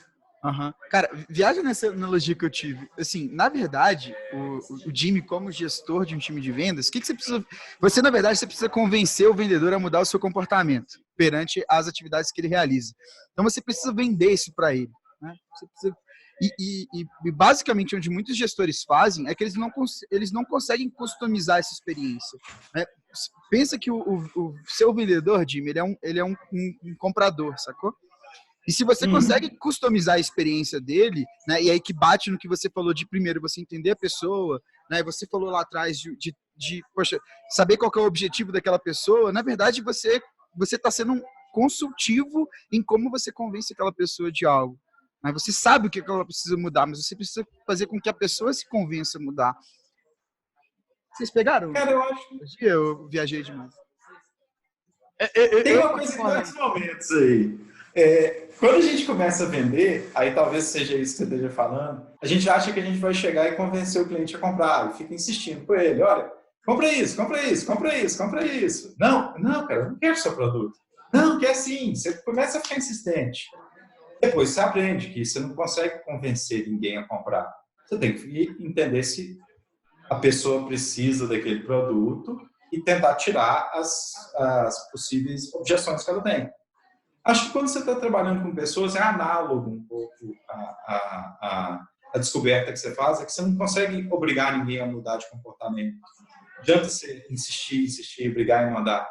Uhum. Cara, viaja nessa analogia que eu tive. Assim, na verdade, o Jimmy, como gestor de um time de vendas, o que você precisa... Você, na verdade, você precisa convencer o vendedor a mudar o seu comportamento perante as atividades que ele realiza. Então, você precisa vender isso para ele, né? Você precisa E basicamente onde muitos gestores fazem é que eles não conseguem customizar essa experiência, né? Pensa que o seu vendedor, Jimmy, ele é um comprador, sacou? E se você consegue customizar a experiência dele, né, e aí que bate no que você falou de primeiro, você entender a pessoa, né, você falou lá atrás poxa, saber qual que é o objetivo daquela pessoa, na verdade você está sendo um consultivo em como você convence aquela pessoa de algo. Né? Você sabe o que ela precisa mudar, mas você precisa fazer com que a pessoa se convença a mudar. Vocês pegaram? Cara, eu acho que eu viajei demais. tem uma coisa em vários momentos aí. Quando a gente começa a vender, aí talvez seja isso que você esteja falando, a gente acha que a gente vai chegar e convencer o cliente a comprar, e fica insistindo com ele, olha, compra isso, compra isso, compra isso, compra isso. Não, cara, eu não quero seu produto. Não, quer sim. Você começa a ficar insistente. Depois você aprende que você não consegue convencer ninguém a comprar. Você tem que entender se a pessoa precisa daquele produto e tentar tirar as possíveis objeções que ela tem. Acho que quando você está trabalhando com pessoas, é análogo um pouco a descoberta que você faz, é que você não consegue obrigar ninguém a mudar de comportamento. Não adianta você insistir, brigar e mandar.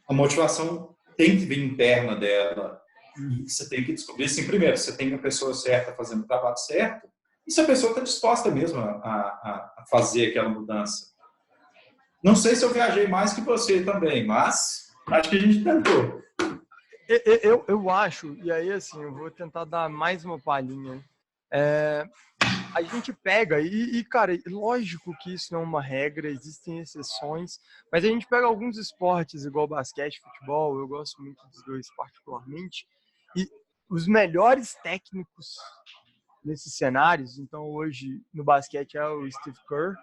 A motivação tem que vir interna dela. E você tem que descobrir, assim, primeiro, você tem a pessoa certa fazendo o trabalho certo, e se a pessoa está disposta mesmo a fazer aquela mudança. Não sei se eu viajei mais que você também, mas acho que a gente tentou. Eu acho, e aí assim, eu vou tentar dar mais uma palhinha. A gente pega, cara, lógico que isso não é uma regra, existem exceções, mas a gente pega alguns esportes, igual basquete, futebol, eu gosto muito dos dois particularmente, e os melhores técnicos nesses cenários, então hoje no basquete é o Steve Kerr,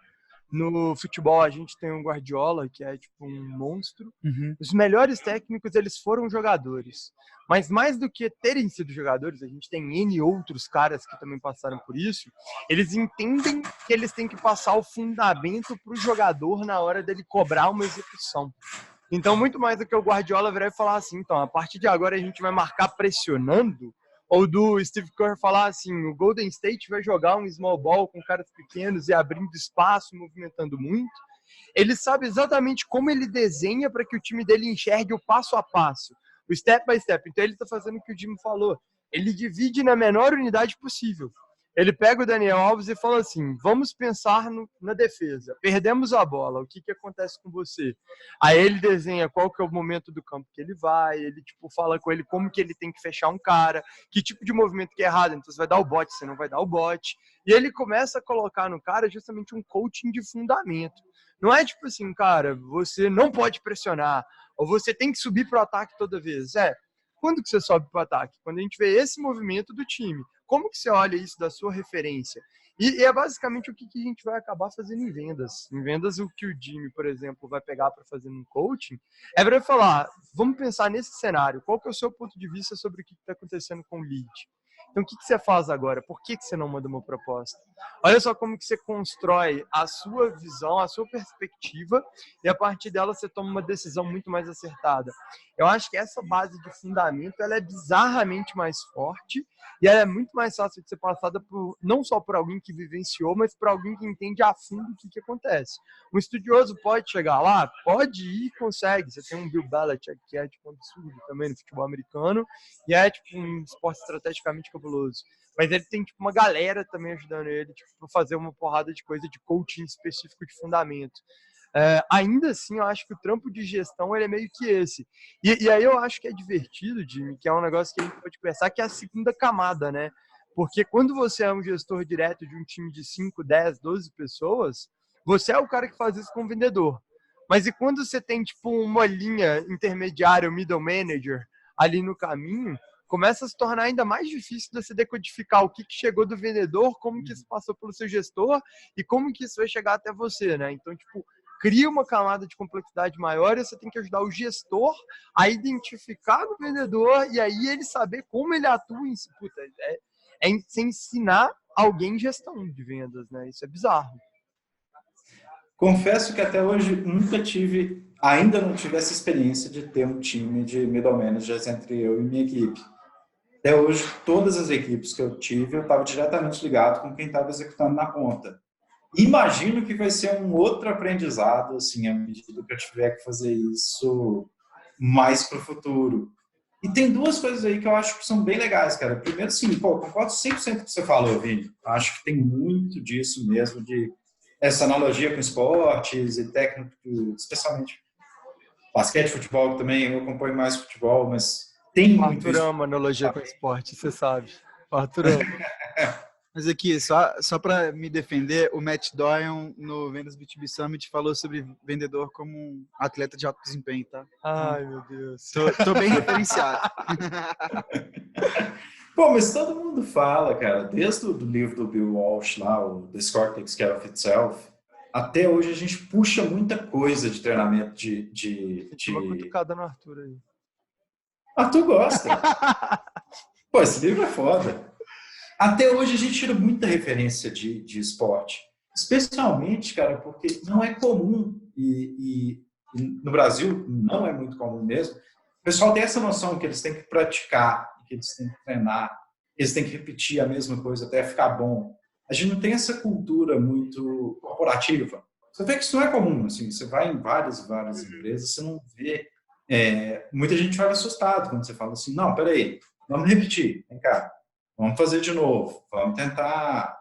no futebol a gente tem um Guardiola, que é tipo um monstro. Os melhores técnicos, eles foram jogadores. Mas mais do que terem sido jogadores, a gente tem N outros caras que também passaram por isso, eles entendem que eles têm que passar o fundamento para o jogador na hora dele cobrar uma execução. Então, muito mais do que o Guardiola virar e falar assim, então, a partir de agora a gente vai marcar pressionando, ou do Steve Kerr falar assim, o Golden State vai jogar um small ball com caras pequenos e abrindo espaço, movimentando muito. Ele sabe exatamente como ele desenha para que o time dele enxergue o passo a passo, o step by step. Então ele está fazendo o que o Jimmy falou. Ele divide na menor unidade possível. Ele pega o Daniel Alves e fala assim, vamos pensar na defesa. Perdemos a bola, o que acontece com você? Aí ele desenha qual que é o momento do campo que ele vai, ele tipo fala com ele como que ele tem que fechar um cara, que tipo de movimento que é errado, então você vai dar o bote, você não vai dar o bote. E ele começa a colocar no cara justamente um coaching de fundamento. Não é tipo assim, cara, você não pode pressionar, ou você tem que subir pro ataque toda vez. Quando que você sobe pro ataque? Quando a gente vê esse movimento do time. Como que você olha isso da sua referência? E é basicamente o que a gente vai acabar fazendo em vendas. Em vendas, o que o Jimmy, por exemplo, vai pegar para fazer no coaching é para falar, vamos pensar nesse cenário, qual que é o seu ponto de vista sobre o que está acontecendo com o lead? Então, o que você faz agora? Por que você não manda uma proposta? Olha só como que você constrói a sua visão, a sua perspectiva, e a partir dela você toma uma decisão muito mais acertada. Eu acho que essa base de fundamento ela é bizarramente mais forte e ela é muito mais fácil de ser passada não só por alguém que vivenciou, mas por alguém que entende a fundo o que acontece. Um estudioso pode chegar lá? Pode ir, consegue. Você tem um Bill Belichick, que é tipo um absurdo também no futebol americano, e é tipo um esporte estrategicamente cabuloso. Mas ele tem tipo uma galera também ajudando ele tipo, para fazer uma porrada de coisa de coaching específico de fundamento. Ainda assim, eu acho que o trampo de gestão ele é meio que esse. E aí eu acho que é divertido, Jimmy, que é um negócio que a gente pode conversar, que é a segunda camada, né? Porque quando você é um gestor direto de um time de 5, 10, 12 pessoas, você é o cara que faz isso com o vendedor. Mas e quando você tem tipo uma linha intermediária, o middle manager, ali no caminho, começa a se tornar ainda mais difícil de você decodificar o que chegou do vendedor, como que isso passou pelo seu gestor e como que isso vai chegar até você, né? Então, tipo, cria uma camada de complexidade maior e você tem que ajudar o gestor a identificar o vendedor e aí ele saber como ele atua em... Puta, você ensinar alguém gestão de vendas, né? Isso é bizarro. Confesso que até hoje ainda não tive essa experiência de ter um time de middle managers entre eu e minha equipe. Até hoje, todas as equipes que eu tive, eu estava diretamente ligado com quem estava executando na ponta. Imagino que vai ser um outro aprendizado, assim, à medida que eu tiver que fazer isso mais para o futuro. E tem duas coisas aí que eu acho que são bem legais, cara. Primeiro, sim, pô, concordo 100% com o que você falou, Vini. Acho que tem muito disso mesmo, de essa analogia com esportes e técnico, especialmente basquete, futebol também. Eu acompanho mais futebol, mas tem O muito Arthur isso. ama analogia com esporte, você sabe. O Arthur ama. Mas aqui, só para me defender, o Matt Doyle no Vendas B2B Summit falou sobre vendedor como um atleta de alto desempenho, tá? Ai, meu Deus. Tô bem referenciado. Pô, mas todo mundo fala, cara, desde o do livro do Bill Walsh lá, o The Score Takes Care of Itself, até hoje a gente puxa muita coisa de treinamento Senti uma cutucada no Arthur aí. Arthur gosta. Pô, esse livro é foda. Até hoje a gente tira muita referência de esporte. Especialmente, cara, porque não é comum, e no Brasil não é muito comum mesmo, o pessoal tem essa noção que eles têm que praticar, que eles têm que treinar, eles têm que repetir a mesma coisa até ficar bom. A gente não tem essa cultura muito corporativa. Você vê que isso não é comum, assim, você vai em várias empresas, você não vê... muita gente fica assustado quando você fala assim, não, peraí, vamos repetir, vem cá. Vamos fazer de novo, vamos tentar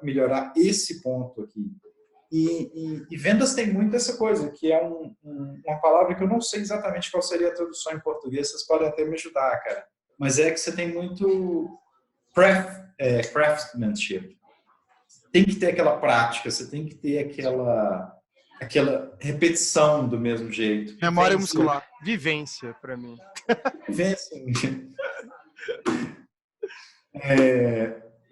melhorar esse ponto aqui. E vendas tem muito essa coisa, que é uma palavra que eu não sei exatamente qual seria a tradução em português, vocês podem até me ajudar, cara. Mas é que você tem muito craftsmanship. Tem que ter aquela prática, você tem que ter aquela repetição do mesmo jeito. Memória muscular. Vivência, para mim. Vivência.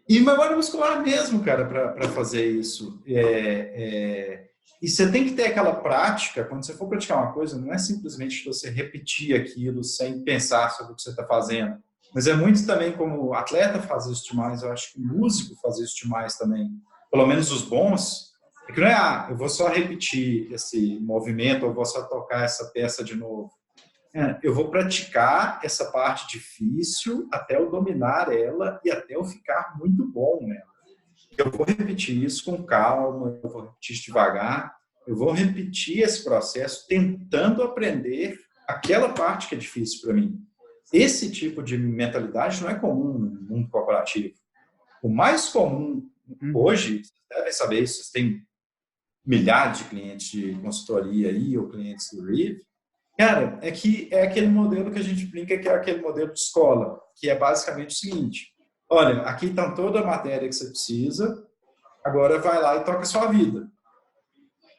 E memória muscular mesmo, cara, para fazer isso. E você tem que ter aquela prática, quando você for praticar uma coisa, não é simplesmente você repetir aquilo sem pensar sobre o que você está fazendo. Mas é muito também como atleta faz isso demais, eu acho que músico faz isso demais também. Pelo menos os bons. É que não é, eu vou só repetir esse movimento, ou vou só tocar essa peça de novo. Eu vou praticar essa parte difícil até eu dominar ela e até eu ficar muito bom nela. Eu vou repetir isso com calma, eu vou repetir isso devagar, eu vou repetir esse processo tentando aprender aquela parte que é difícil para mim. Esse tipo de mentalidade não é comum no mundo corporativo. O mais comum hoje, vocês devem saber isso, vocês têm milhares de clientes de consultoria aí, ou clientes do Rive. Cara, é aquele modelo que a gente brinca que é aquele modelo de escola, que é basicamente o seguinte: olha, aqui está toda a matéria que você precisa, agora vai lá e toca a sua vida.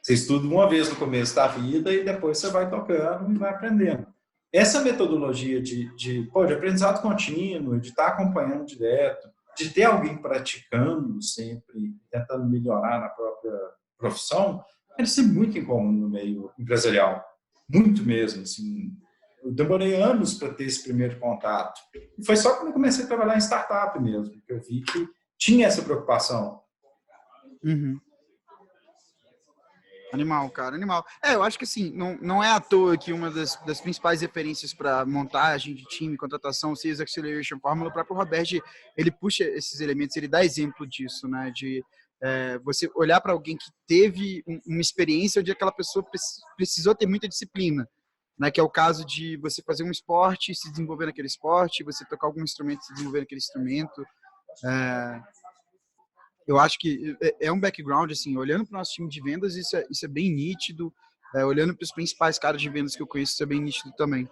Você estuda uma vez no começo da vida e depois você vai tocando e vai aprendendo. Essa metodologia de aprendizado contínuo, de estar acompanhando direto, de ter alguém praticando sempre, tentando melhorar na própria profissão, deve ser muito incomum no meio empresarial. Muito mesmo, assim. Eu demorei anos para ter esse primeiro contato. E foi só quando eu comecei a trabalhar em startup mesmo, que eu vi que tinha essa preocupação. Uhum. Animal, cara, animal. Eu acho que assim, não é à toa que uma das principais referências para montagem de time, contratação, Sales Acceleration Formula, o próprio Robert, ele puxa esses elementos, ele dá exemplo disso, né, de você olhar para alguém que teve uma experiência onde aquela pessoa precisou ter muita disciplina, né, que é o caso de você fazer um esporte, se desenvolver naquele esporte, você tocar algum instrumento, se desenvolver naquele instrumento. Eu acho que é um background, assim, olhando para o nosso time de vendas, isso é bem nítido. Olhando para os principais caras de vendas que eu conheço, isso é bem nítido também.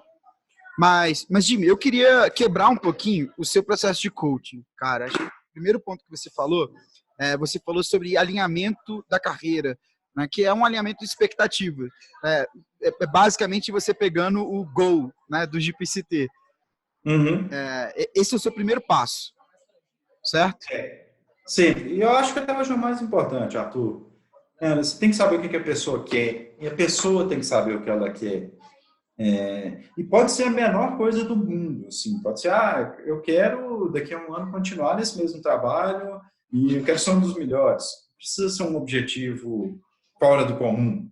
Mas Jimmy, eu queria quebrar um pouquinho o seu processo de coaching, cara. Acho que o primeiro ponto que você falou sobre alinhamento da carreira, né, que é um alinhamento de expectativa. Basicamente você pegando o goal, né, do GPCT. Uhum. Esse é o seu primeiro passo, certo? Sim, e eu acho que até hoje é o mais importante, Arthur. Você tem que saber o que a pessoa quer, e a pessoa tem que saber o que ela quer. E pode ser a menor coisa do mundo, assim, pode ser, eu quero daqui a um ano continuar nesse mesmo trabalho e eu quero ser um dos melhores. Precisa ser um objetivo fora do comum.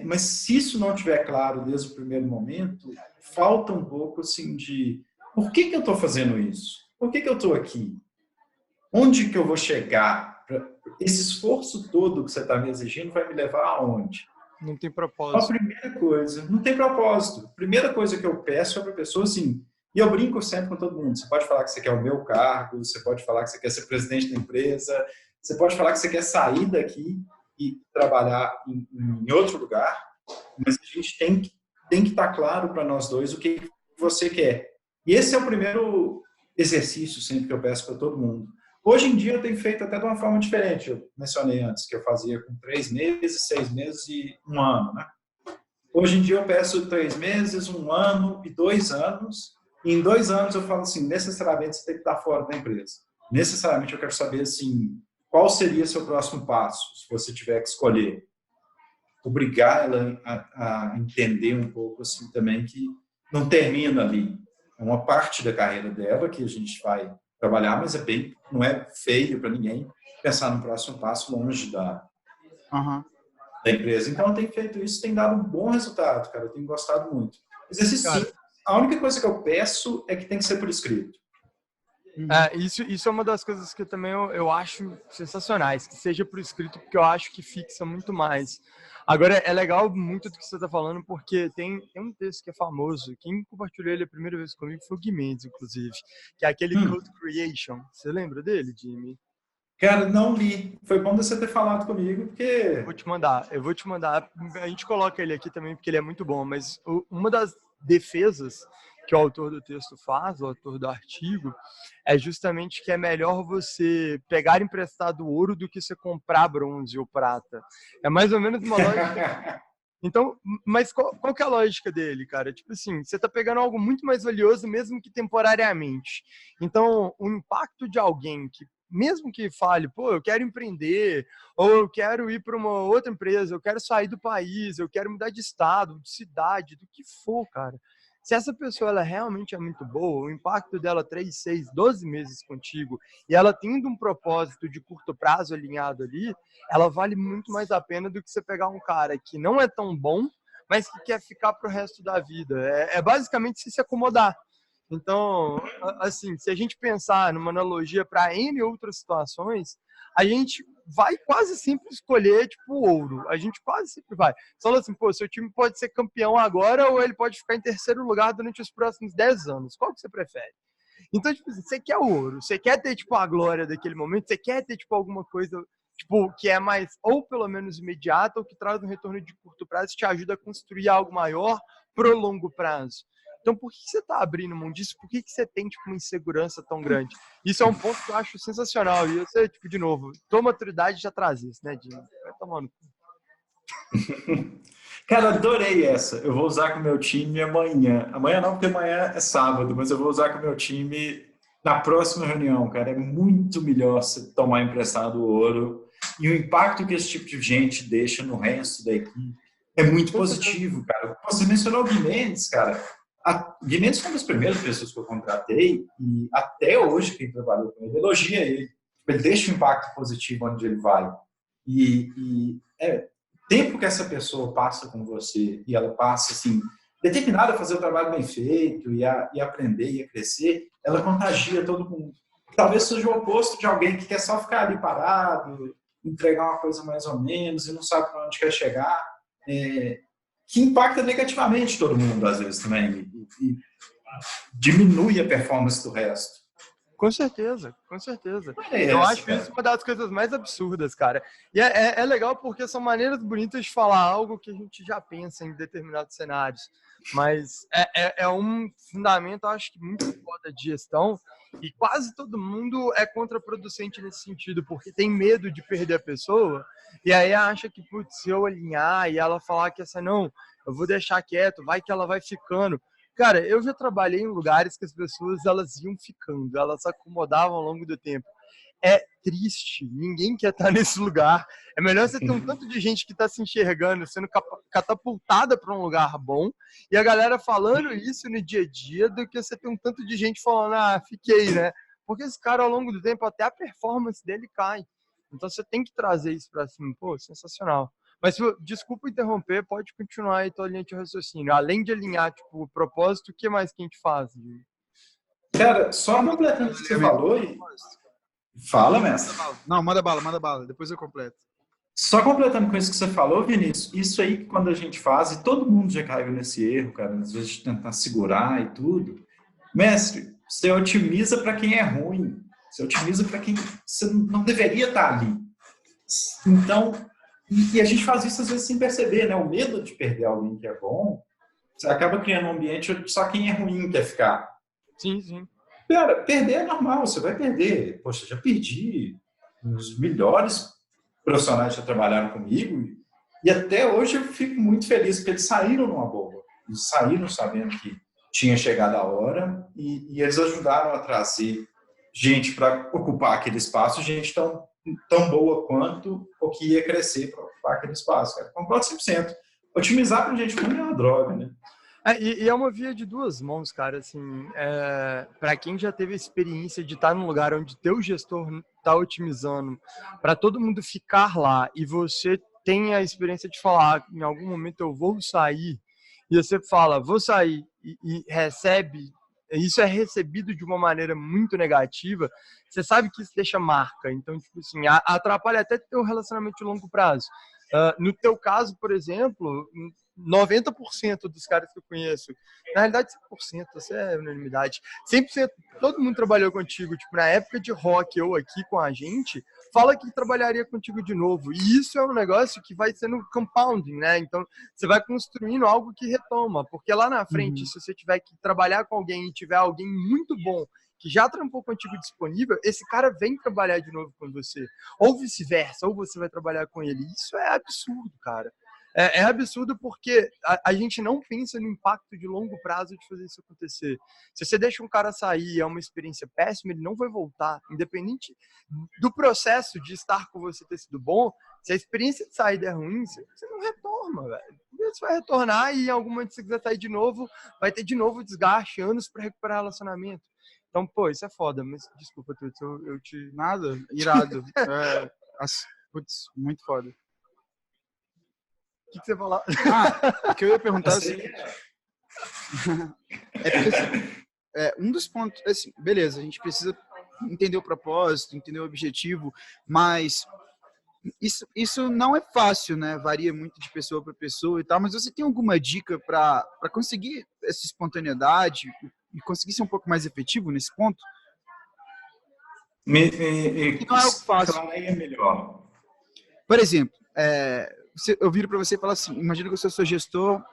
Mas se isso não estiver claro desde o primeiro momento, falta um pouco assim, de Por que que eu estou fazendo isso? Por que que eu estou aqui? Onde que eu vou chegar? Esse esforço todo que você está me exigindo vai me levar aonde? Não tem Então, a propósito. primeira coisa, não tem propósito. A primeira coisa que eu peço é para a pessoa, assim, e eu brinco sempre com todo mundo, você pode falar que você quer o meu cargo, você pode falar que você quer ser presidente da empresa, você pode falar que você quer sair daqui e trabalhar em outro lugar, mas a gente tem que estar claro para nós dois o que você quer. E esse é o primeiro exercício sempre que eu peço para todo mundo. Hoje em dia eu tenho feito até de uma forma diferente. Eu mencionei antes que eu fazia com 3 meses, 6 meses e 1 ano, né? Hoje em dia eu peço 3 meses, 1 ano e 2 anos. E em 2 anos eu falo assim, necessariamente você tem que estar fora da empresa. Necessariamente eu quero saber assim, qual seria seu próximo passo, se você tiver que escolher. Obrigar ela a entender um pouco assim também que não termina ali. É uma parte da carreira dela que a gente vai trabalhar, mas não é feio para ninguém pensar no próximo passo longe Uhum. da empresa. Então, eu tenho feito isso, tem dado um bom resultado, cara. Eu tenho gostado muito. Exercício Cara, sim. A única coisa que eu peço é que tem que ser por escrito. isso é uma das coisas que eu acho sensacionais, que seja por escrito, porque eu acho que fixa muito mais. Agora, é legal muito do que você está falando, porque tem um texto que é famoso, quem compartilhou ele a primeira vez comigo foi o Gui Mendes, inclusive, que é aquele Code Creation. Você lembra dele, Jimmy? Cara, não li. Foi bom você ter falado comigo, porque... Eu vou te mandar. A gente coloca ele aqui também, porque ele é muito bom, mas uma das defesas que o autor do texto faz, o autor do artigo, é justamente que é melhor você pegar emprestado ouro do que você comprar bronze ou prata. É mais ou menos uma lógica. Então, mas qual que é a lógica dele, cara? Tipo assim, você tá pegando algo muito mais valioso, mesmo que temporariamente. Então, o impacto de alguém que, mesmo que fale, pô, eu quero empreender, ou eu quero ir para uma outra empresa, eu quero sair do país, eu quero mudar de estado, de cidade, do que for, cara. Se essa pessoa ela realmente é muito boa, o impacto dela 3, 6, 12 meses contigo, e ela tendo um propósito de curto prazo alinhado ali, ela vale muito mais a pena do que você pegar um cara que não é tão bom, mas que quer ficar pro resto da vida. É basicamente se acomodar. Então, assim, se a gente pensar numa analogia para N outras situações, a gente vai quase sempre escolher, tipo, o ouro. A gente quase sempre vai. Você fala assim, pô, seu time pode ser campeão agora ou ele pode ficar em terceiro lugar durante os próximos 10 anos. Qual que você prefere? Então, tipo, você quer o ouro, você quer ter, tipo, a glória daquele momento, você quer ter, tipo, alguma coisa, tipo, que é mais, ou pelo menos imediata, ou que traz um retorno de curto prazo e te ajuda a construir algo maior pro longo prazo. Então, por que você está abrindo mão disso? Por que você tem, tipo, uma insegurança tão grande? Isso é um ponto que eu acho sensacional. E você, tipo, de novo, tua maturidade já traz isso, né, Dinho? Vai tomando. Cara, adorei essa. Eu vou usar com o meu time amanhã. Amanhã não, porque amanhã é sábado, mas eu vou usar com o meu time na próxima reunião, cara. É muito melhor você tomar emprestado o ouro. E o impacto que esse tipo de gente deixa no resto da equipe é muito positivo, cara. Você mencionou o Guimenez, cara. O Guimenez foi uma das primeiras pessoas que eu contratei e até hoje quem trabalhou com ele elogia ele. Ele deixa um impacto positivo onde ele vai. Tempo que essa pessoa passa com você e ela passa assim determinada a fazer o trabalho bem feito e a aprender e a crescer, ela contagia todo mundo. Talvez seja o oposto de alguém que quer só ficar ali parado, entregar uma coisa mais ou menos e não sabe para onde quer chegar, que impacta negativamente todo mundo às vezes também e diminui a performance do resto. Com certeza, com certeza. Eu Essa, acho cara. isso uma das coisas mais absurdas, cara. E é legal porque são maneiras bonitas de falar algo que a gente já pensa em determinados cenários. Mas é um fundamento, acho que muito foda de gestão. E quase todo mundo é contraproducente nesse sentido, porque tem medo de perder a pessoa. E aí acha que, putz, se eu alinhar e ela falar que essa não, eu vou deixar quieto, vai que ela vai ficando. Cara, eu já trabalhei em lugares que as pessoas elas iam ficando, elas se acomodavam ao longo do tempo. É triste, ninguém quer estar nesse lugar. É melhor você ter um tanto de gente que está se enxergando, sendo catapultada para um lugar bom, e a galera falando isso no dia a dia, do que você ter um tanto de gente falando, ah, fiquei, né? Porque esse cara, ao longo do tempo, até a performance dele cai. Então você tem que trazer isso para cima. Pô, sensacional. Mas, desculpa interromper, pode continuar aí tua linha de raciocínio. Além de alinhar, tipo, o propósito, o que mais que a gente faz? Cara, só completando o que você falou, fala, mestre. Não, manda bala, depois eu completo. Só completando com isso que você falou, Vinícius, isso aí que quando a gente faz, e todo mundo já caiu nesse erro, cara, às vezes de tentar segurar e tudo. Mestre, você otimiza para quem é ruim, você otimiza para quem você não deveria estar ali. Então, e a gente faz isso às vezes sem perceber, né? O medo de perder alguém que é bom, você acaba criando um ambiente onde só quem é ruim quer ficar. Sim, sim. Cara, perder é normal, você vai perder. Poxa, já perdi os melhores profissionais que já trabalharam comigo e até hoje eu fico muito feliz porque eles saíram numa boa. Eles saíram sabendo que tinha chegado a hora e eles ajudaram a trazer gente para ocupar aquele espaço, gente tão boa quanto o que ia crescer para ocupar aquele espaço. Cara. Concordo 100%. Otimizar para gente ruim é uma droga, né? E é uma via de duas mãos, cara, assim, para quem já teve a experiência de estar num lugar onde teu gestor está otimizando, para todo mundo ficar lá e você tem a experiência de falar, em algum momento eu vou sair, e você fala, vou sair, e recebe, isso é recebido de uma maneira muito negativa, você sabe que isso deixa marca, então, tipo assim, atrapalha até teu relacionamento de longo prazo. No teu caso, por exemplo, 90% dos caras que eu conheço, na realidade 100%, isso é unanimidade, 100%, todo mundo trabalhou contigo, tipo, na época de rock ou aqui com a gente, fala que trabalharia contigo de novo, e isso é um negócio que vai sendo compounding, né, então você vai construindo algo que retoma, porque lá na frente, se você tiver que trabalhar com alguém e tiver alguém muito bom, que já trampou contigo disponível, esse cara vem trabalhar de novo com você, ou vice-versa, ou você vai trabalhar com ele, isso é absurdo, cara. É absurdo porque a gente não pensa no impacto de longo prazo de fazer isso acontecer. Se você deixa um cara sair e é uma experiência péssima, ele não vai voltar. Independente do processo de estar com você ter sido bom, se a experiência de saída é ruim, você não retorna, velho. Você vai retornar e em algum momento, se você quiser sair de novo, vai ter de novo desgaste, anos para recuperar relacionamento. Então, pô, isso é foda. Mas desculpa, Tuts, eu te... Nada, irado. Putz, muito foda. O que você falar? O que eu ia perguntar é o seguinte. Um dos pontos, assim, beleza, a gente precisa entender o propósito, entender o objetivo, mas isso não é fácil, né? Varia muito de pessoa para pessoa e tal, mas você tem alguma dica para conseguir essa espontaneidade e conseguir ser um pouco mais efetivo nesse ponto? Não é algo fácil. É melhor. Por exemplo, eu viro para você e falo assim, imagina que eu sou seu gestor,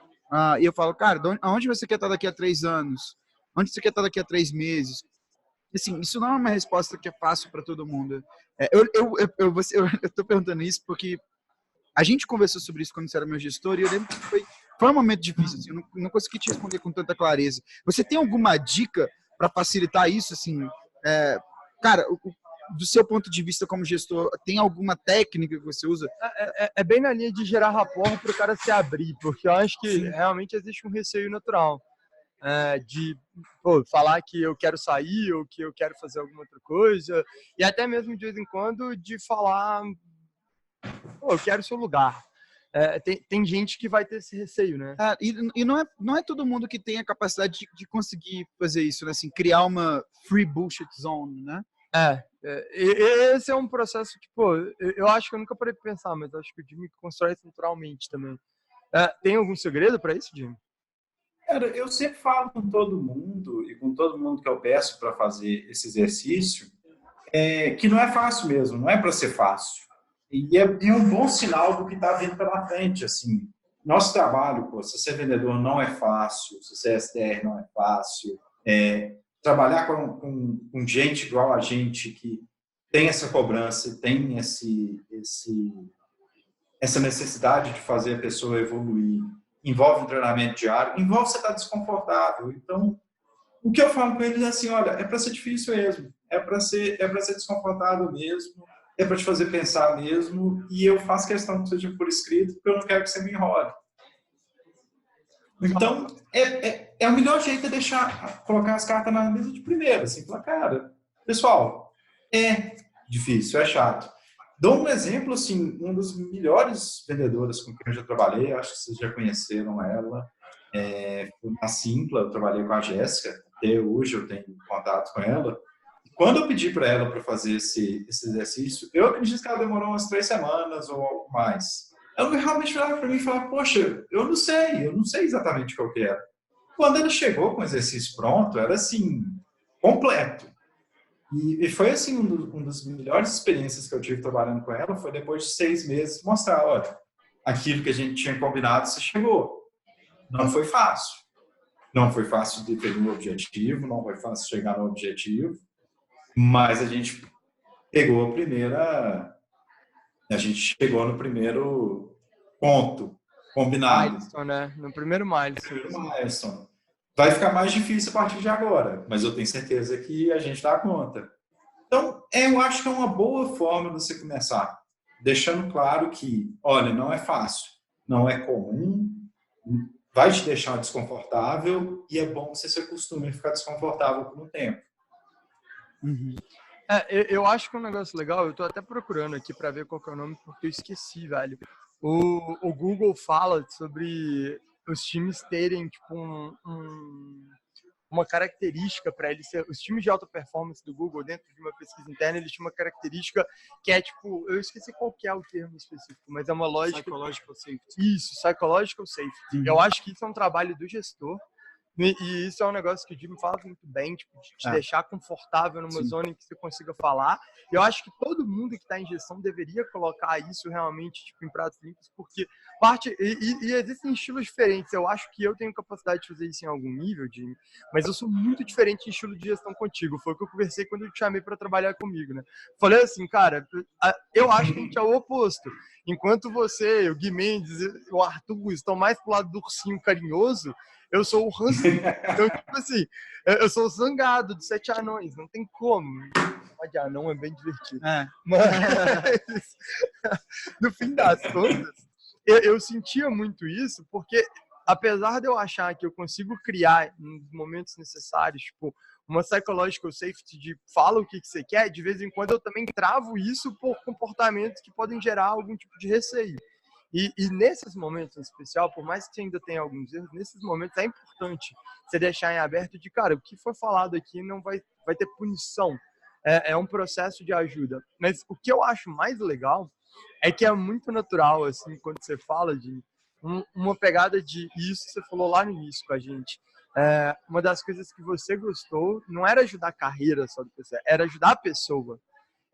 e eu falo, cara, aonde você quer estar daqui a 3 anos? Onde você quer estar daqui a 3 meses? Assim, isso não é uma resposta que é fácil para todo mundo. Eu tô perguntando isso porque a gente conversou sobre isso quando você era meu gestor e eu lembro que foi um momento difícil, assim, eu não consegui te responder com tanta clareza. Você tem alguma dica para facilitar isso? Assim, cara, do seu ponto de vista como gestor, tem alguma técnica que você usa? É bem na linha de gerar rapport para o cara se abrir, porque eu acho que realmente existe um receio natural de falar que eu quero sair ou que eu quero fazer alguma outra coisa, e até mesmo de vez em quando de falar, eu quero o seu lugar. Tem gente que vai ter esse receio, né? E não é todo mundo que tem a capacidade de conseguir fazer isso, né? Assim, criar uma free bullshit zone, né? Esse é um processo que, eu acho que eu nunca parei de pensar, mas acho que o Jimmy constrói isso naturalmente também. Tem algum segredo para isso, Jimmy? Cara, eu sempre falo com todo mundo e com todo mundo que eu peço para fazer esse exercício, que não é fácil mesmo, não é para ser fácil. E é um bom sinal do que está vindo pela frente, assim. Nosso trabalho, se ser vendedor não é fácil, se ser SDR não é fácil, trabalhar com gente igual a gente que tem essa cobrança, tem essa necessidade de fazer a pessoa evoluir, envolve um treinamento diário, envolve você estar desconfortável. Então, o que eu falo com eles é assim, olha, é para ser difícil mesmo, é para ser desconfortável mesmo, é para te fazer pensar mesmo, e eu faço questão que seja por escrito, porque eu não quero que você me enrole. Então, o melhor jeito é colocar as cartas na mesa de primeiro, assim, falar, cara, pessoal, é difícil, é chato. Dou um exemplo, assim, uma das melhores vendedoras com quem eu já trabalhei, acho que vocês já conheceram ela, na Simpla, eu trabalhei com a Jéssica, até hoje eu tenho contato com ela. E quando eu pedi para ela para fazer esse exercício, eu acredito que ela demorou umas 3 semanas ou algo mais. Ela realmente olhava para mim e falava, poxa, eu não sei exatamente qual que era. Quando ela chegou com o exercício pronto, era assim, completo. E foi assim, uma das melhores experiências que eu tive trabalhando com ela, foi depois de 6 meses mostrar, olha, aquilo que a gente tinha combinado, você chegou. Não foi fácil. Não foi fácil de ter um objetivo, não foi fácil chegar no objetivo, mas a gente pegou a gente chegou no primeiro ponto combinado. Milestone, né? No primeiro milestone. Milestone. Vai ficar mais difícil a partir de agora, mas eu tenho certeza que a gente dá conta. Então, eu acho que é uma boa forma de você começar, deixando claro que, olha, não é fácil, não é comum, vai te deixar desconfortável e é bom que você se acostume a ficar desconfortável por um tempo. Uhum. Eu acho que é um negócio legal, eu tô até procurando aqui para ver qual que é o nome, porque eu esqueci, velho. O Google fala sobre os times terem, tipo, uma característica para eles ser... Os times de alta performance do Google, dentro de uma pesquisa interna, eles tinham uma característica que é, tipo, eu esqueci qual que é o termo específico, mas é uma lógica... Psychological safety. Isso, psychological safety. Eu acho que isso é um trabalho do gestor, e isso é um negócio que o Jim fala muito bem, tipo, de te deixar confortável numa zona em que você consiga falar. E eu acho que todo mundo que está em gestão deveria colocar isso realmente, tipo, em pratos limpos, porque existem estilos diferentes. Eu acho que eu tenho capacidade de fazer isso em algum nível, Jim, mas eu sou muito diferente em estilo de gestão contigo. Foi o que eu conversei quando eu te chamei para trabalhar comigo, né? Falei assim, cara, eu acho que a gente é o oposto. Enquanto você, o Gui Mendes, o Arthur estão mais pro lado do ursinho carinhoso, eu sou o rancinho. Então, tipo assim, eu sou o zangado dos 7 anões. Não tem como. Chamar de anão é bem divertido. Mas, no fim das contas, eu sentia muito isso, porque apesar de eu achar que eu consigo criar, nos momentos necessários, tipo, uma psychological safety de fala o que você quer, de vez em quando eu também travo isso por comportamentos que podem gerar algum tipo de receio. E nesses momentos em especial, por mais que você ainda tenha alguns erros, nesses momentos é importante você deixar em aberto de, cara, o que foi falado aqui não vai ter punição. É um processo de ajuda. Mas o que eu acho mais legal é que é muito natural, assim, quando você fala de uma pegada de isso que você falou lá no início com a gente. Uma das coisas que você gostou não era ajudar a carreira só do PC, era ajudar a pessoa.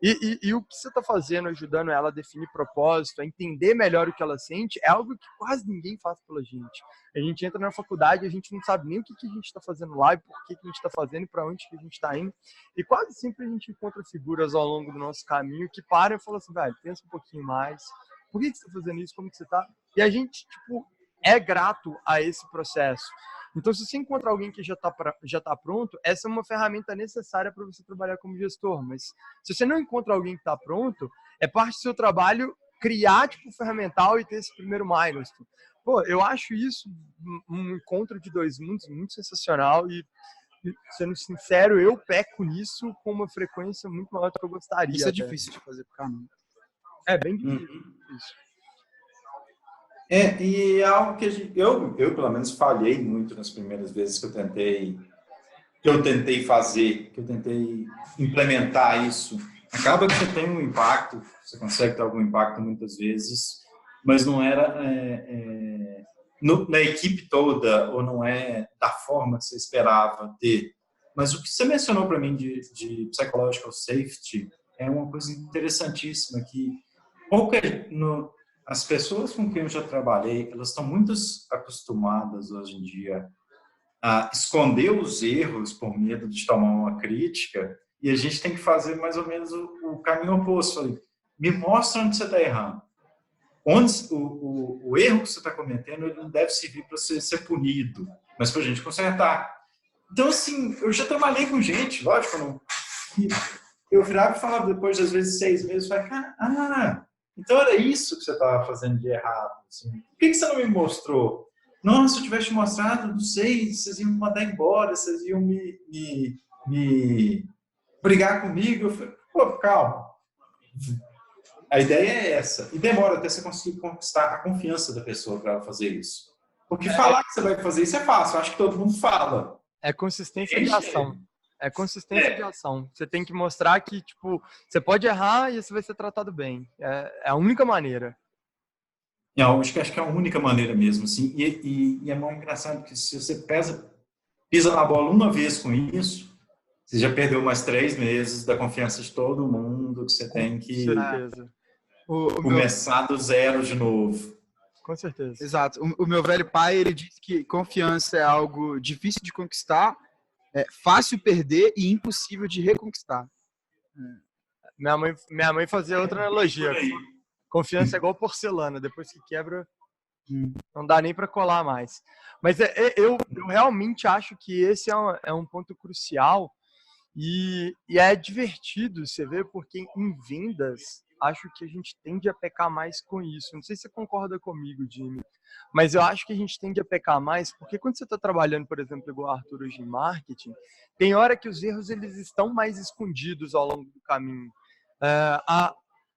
E o que você está fazendo, ajudando ela a definir propósito, a entender melhor o que ela sente, é algo que quase ninguém faz pela gente. A gente entra na faculdade, a gente não sabe nem o que a gente está fazendo lá e por que a gente está fazendo e para onde que a gente está indo. E quase sempre a gente encontra figuras ao longo do nosso caminho que param e falam assim, velho, pensa um pouquinho mais. Por que você está fazendo isso? Como que você está? E a gente, tipo, é grato a esse processo. Então, se você encontrar alguém que já tá pronto, essa é uma ferramenta necessária para você trabalhar como gestor. Mas se você não encontra alguém que está pronto, é parte do seu trabalho criar tipo ferramental e ter esse primeiro milestone. Pô, eu acho isso um encontro de dois mundos muito sensacional e sendo sincero, eu peco nisso com uma frequência muito maior do que eu gostaria. Isso é difícil de fazer por caramba. É bem difícil. E é algo que eu pelo menos falhei muito nas primeiras vezes que eu tentei fazer, que eu tentei implementar isso. Acaba que você tem um impacto, você consegue ter algum impacto muitas vezes, mas não era na equipe toda, ou não é da forma que você esperava ter. Mas o que você mencionou para mim de psychological safety é uma coisa interessantíssima, que as pessoas com quem eu já trabalhei, elas estão muito acostumadas hoje em dia a esconder os erros por medo de tomar uma crítica, e a gente tem que fazer mais ou menos o caminho oposto. Me mostra onde você está errando. O erro que você está cometendo, ele não deve servir para você ser punido, mas para a gente consertar. Então, assim, eu já trabalhei com gente, lógico, eu virava e falava depois, às vezes, 6 meses, eu falava, então era isso que você estava fazendo de errado. Assim. Por que você não me mostrou? Nossa, se eu tivesse te mostrado, não sei, vocês iam me mandar embora, vocês iam me brigar comigo. Eu falei, pô, calma. A ideia é essa. E demora até você conseguir conquistar a confiança da pessoa para ela fazer isso. Porque falar que você vai fazer isso é fácil, eu acho que todo mundo fala. É consistência de ação. É consistência de ação. Você tem que mostrar que, tipo, você pode errar e você vai ser tratado bem. É a única maneira. Eu acho que é a única maneira mesmo, assim. E é muito engraçado que se você pisa na bola uma vez com isso, você já perdeu mais 3 meses da confiança de todo mundo, que você tem que Com certeza. começar do zero de novo. Com certeza. Exato. O meu velho pai, ele disse que confiança é algo difícil de conquistar, fácil perder e impossível de reconquistar. Minha mãe fazia outra analogia. Confiança é igual porcelana, depois que quebra, não dá nem para colar mais. Mas eu realmente acho que esse é um ponto crucial e é divertido você ver, porque em vendas, acho que a gente tende a pecar mais com isso. Não sei se você concorda comigo, Jimmy, mas eu acho que a gente tende a pecar mais, porque quando você está trabalhando, por exemplo, igual o Arthur hoje em marketing, tem hora que os erros eles estão mais escondidos ao longo do caminho.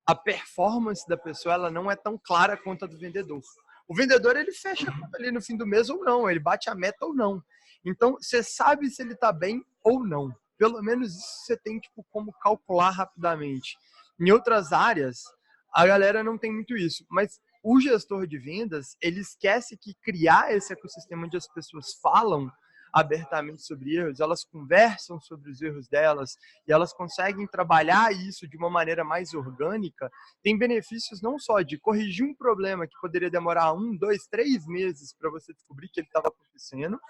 A performance da pessoa ela não é tão clara quanto a do vendedor. O vendedor ele fecha a conta ali no fim do mês ou não, ele bate a meta ou não. Então você sabe se ele está bem ou não. Pelo menos isso você tem tipo, como calcular rapidamente. Em outras áreas, a galera não tem muito isso, mas o gestor de vendas ele esquece que criar esse ecossistema onde as pessoas falam abertamente sobre erros, elas conversam sobre os erros delas e elas conseguem trabalhar isso de uma maneira mais orgânica, tem benefícios não só de corrigir um problema que poderia demorar 1, 2, 3 meses para você descobrir que ele estava acontecendo,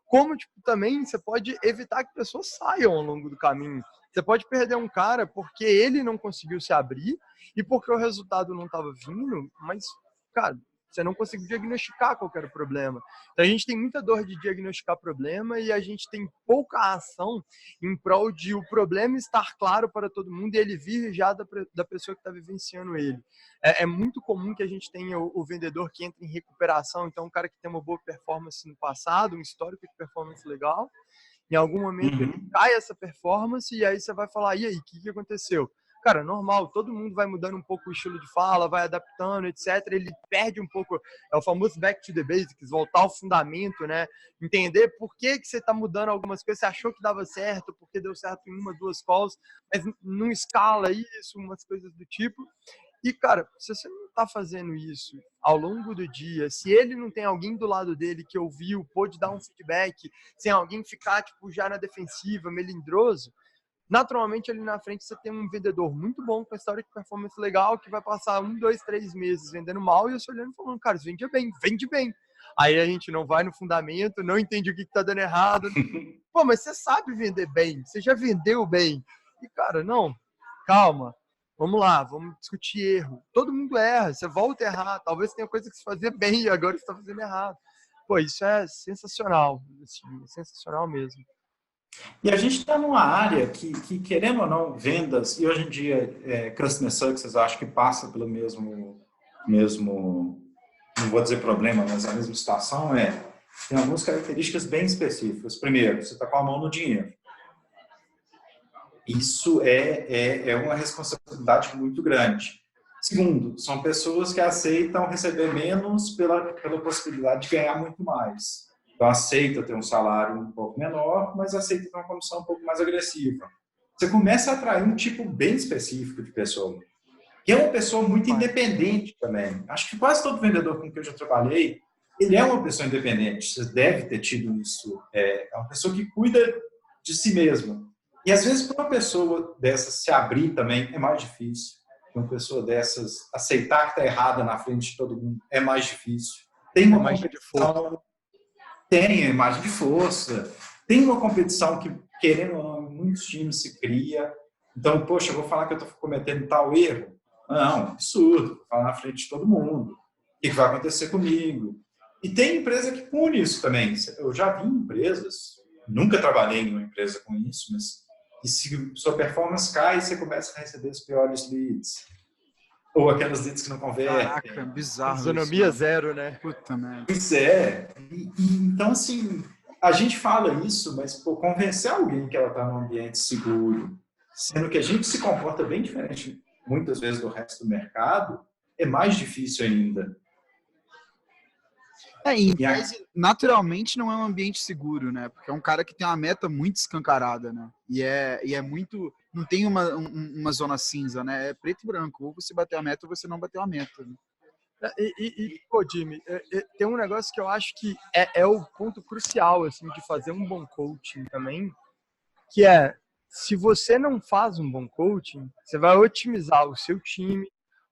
como tipo, também você pode evitar que pessoas saiam ao longo do caminho. Você pode perder um cara porque ele não conseguiu se abrir e porque o resultado não estava vindo, mas, cara, você não conseguiu diagnosticar qual era o problema. Então, a gente tem muita dor de diagnosticar problema e a gente tem pouca ação em prol de o problema estar claro para todo mundo e ele vir já da pessoa que está vivenciando ele. É muito comum que a gente tenha o vendedor que entra em recuperação, então um cara que tem uma boa performance no passado, um histórico de performance legal, em algum momento ele cai essa performance e aí você vai falar, e aí, o que aconteceu? Cara, normal, todo mundo vai mudando um pouco o estilo de fala, vai adaptando, etc. Ele perde um pouco, é o famoso back to the basics, voltar ao fundamento, né? Entender por que você está mudando algumas coisas, você achou que dava certo, porque deu certo em 1, 2 calls, mas não escala isso, umas coisas do tipo. E, cara, se você não está fazendo isso ao longo do dia, se ele não tem alguém do lado dele que ouviu, pôde dar um feedback, sem alguém ficar, tipo, já na defensiva, melindroso, naturalmente ali na frente você tem um vendedor muito bom, com história de performance legal, que vai passar 1, 2, 3 meses vendendo mal, e eu só olhando e falando, cara, isso vende bem. Aí a gente não vai no fundamento, não entende o que está dando errado. Pô, mas você sabe vender bem, você já vendeu bem. E, cara, não, calma. Vamos lá, vamos discutir erro. Todo mundo erra, você volta a errar. Talvez tenha coisa que você fazia bem e agora você está fazendo errado. Pô, isso é sensacional. Assim, sensacional mesmo. E a gente está numa área que, querendo ou não, vendas, e hoje em dia, Customer Success, acho que passa pelo mesmo, não vou dizer problema, mas a mesma situação tem algumas características bem específicas. Primeiro, você está com a mão no dinheiro. Isso é uma responsabilidade muito grande. Segundo, são pessoas que aceitam receber menos pela possibilidade de ganhar muito mais. Então, aceita ter um salário um pouco menor, mas aceita ter uma comissão um pouco mais agressiva. Você começa a atrair um tipo bem específico de pessoa, que é uma pessoa muito independente também. Acho que quase todo vendedor com quem eu já trabalhei, ele é uma pessoa independente. Você deve ter tido isso. É uma pessoa que cuida de si mesma. E, às vezes, para uma pessoa dessas se abrir também é mais difícil. Uma pessoa dessas aceitar que está errada na frente de todo mundo é mais difícil. Tem uma competição, tem a imagem de força, tem uma competição que, querendo ou não, muitos times se cria. Então, poxa, eu vou falar que eu estou cometendo tal erro? Não, absurdo. Vou falar na frente de todo mundo. O que vai acontecer comigo? E tem empresa que pune isso também. Eu já vi empresas, nunca trabalhei em uma empresa com isso, mas e se sua performance cai, você começa a receber os piores leads. Ou aquelas leads que não convertem. Caraca, bizarro. Isonomia zero, né? Puta merda. Pois é. Então, assim, a gente fala isso, mas convencer alguém que ela está num ambiente seguro, sendo que a gente se comporta bem diferente, muitas vezes, do resto do mercado, é mais difícil ainda. Em tese, naturalmente não é um ambiente seguro, né? Porque é um cara que tem uma meta muito escancarada, né? E é muito... Não tem uma zona cinza, né? É preto e branco. Ou você bateu a meta ou você não bateu a meta, né? Pô, Jimmy, tem um negócio que eu acho que é o ponto crucial, assim, de fazer um bom coaching também, que é, se você não faz um bom coaching, você vai otimizar o seu time,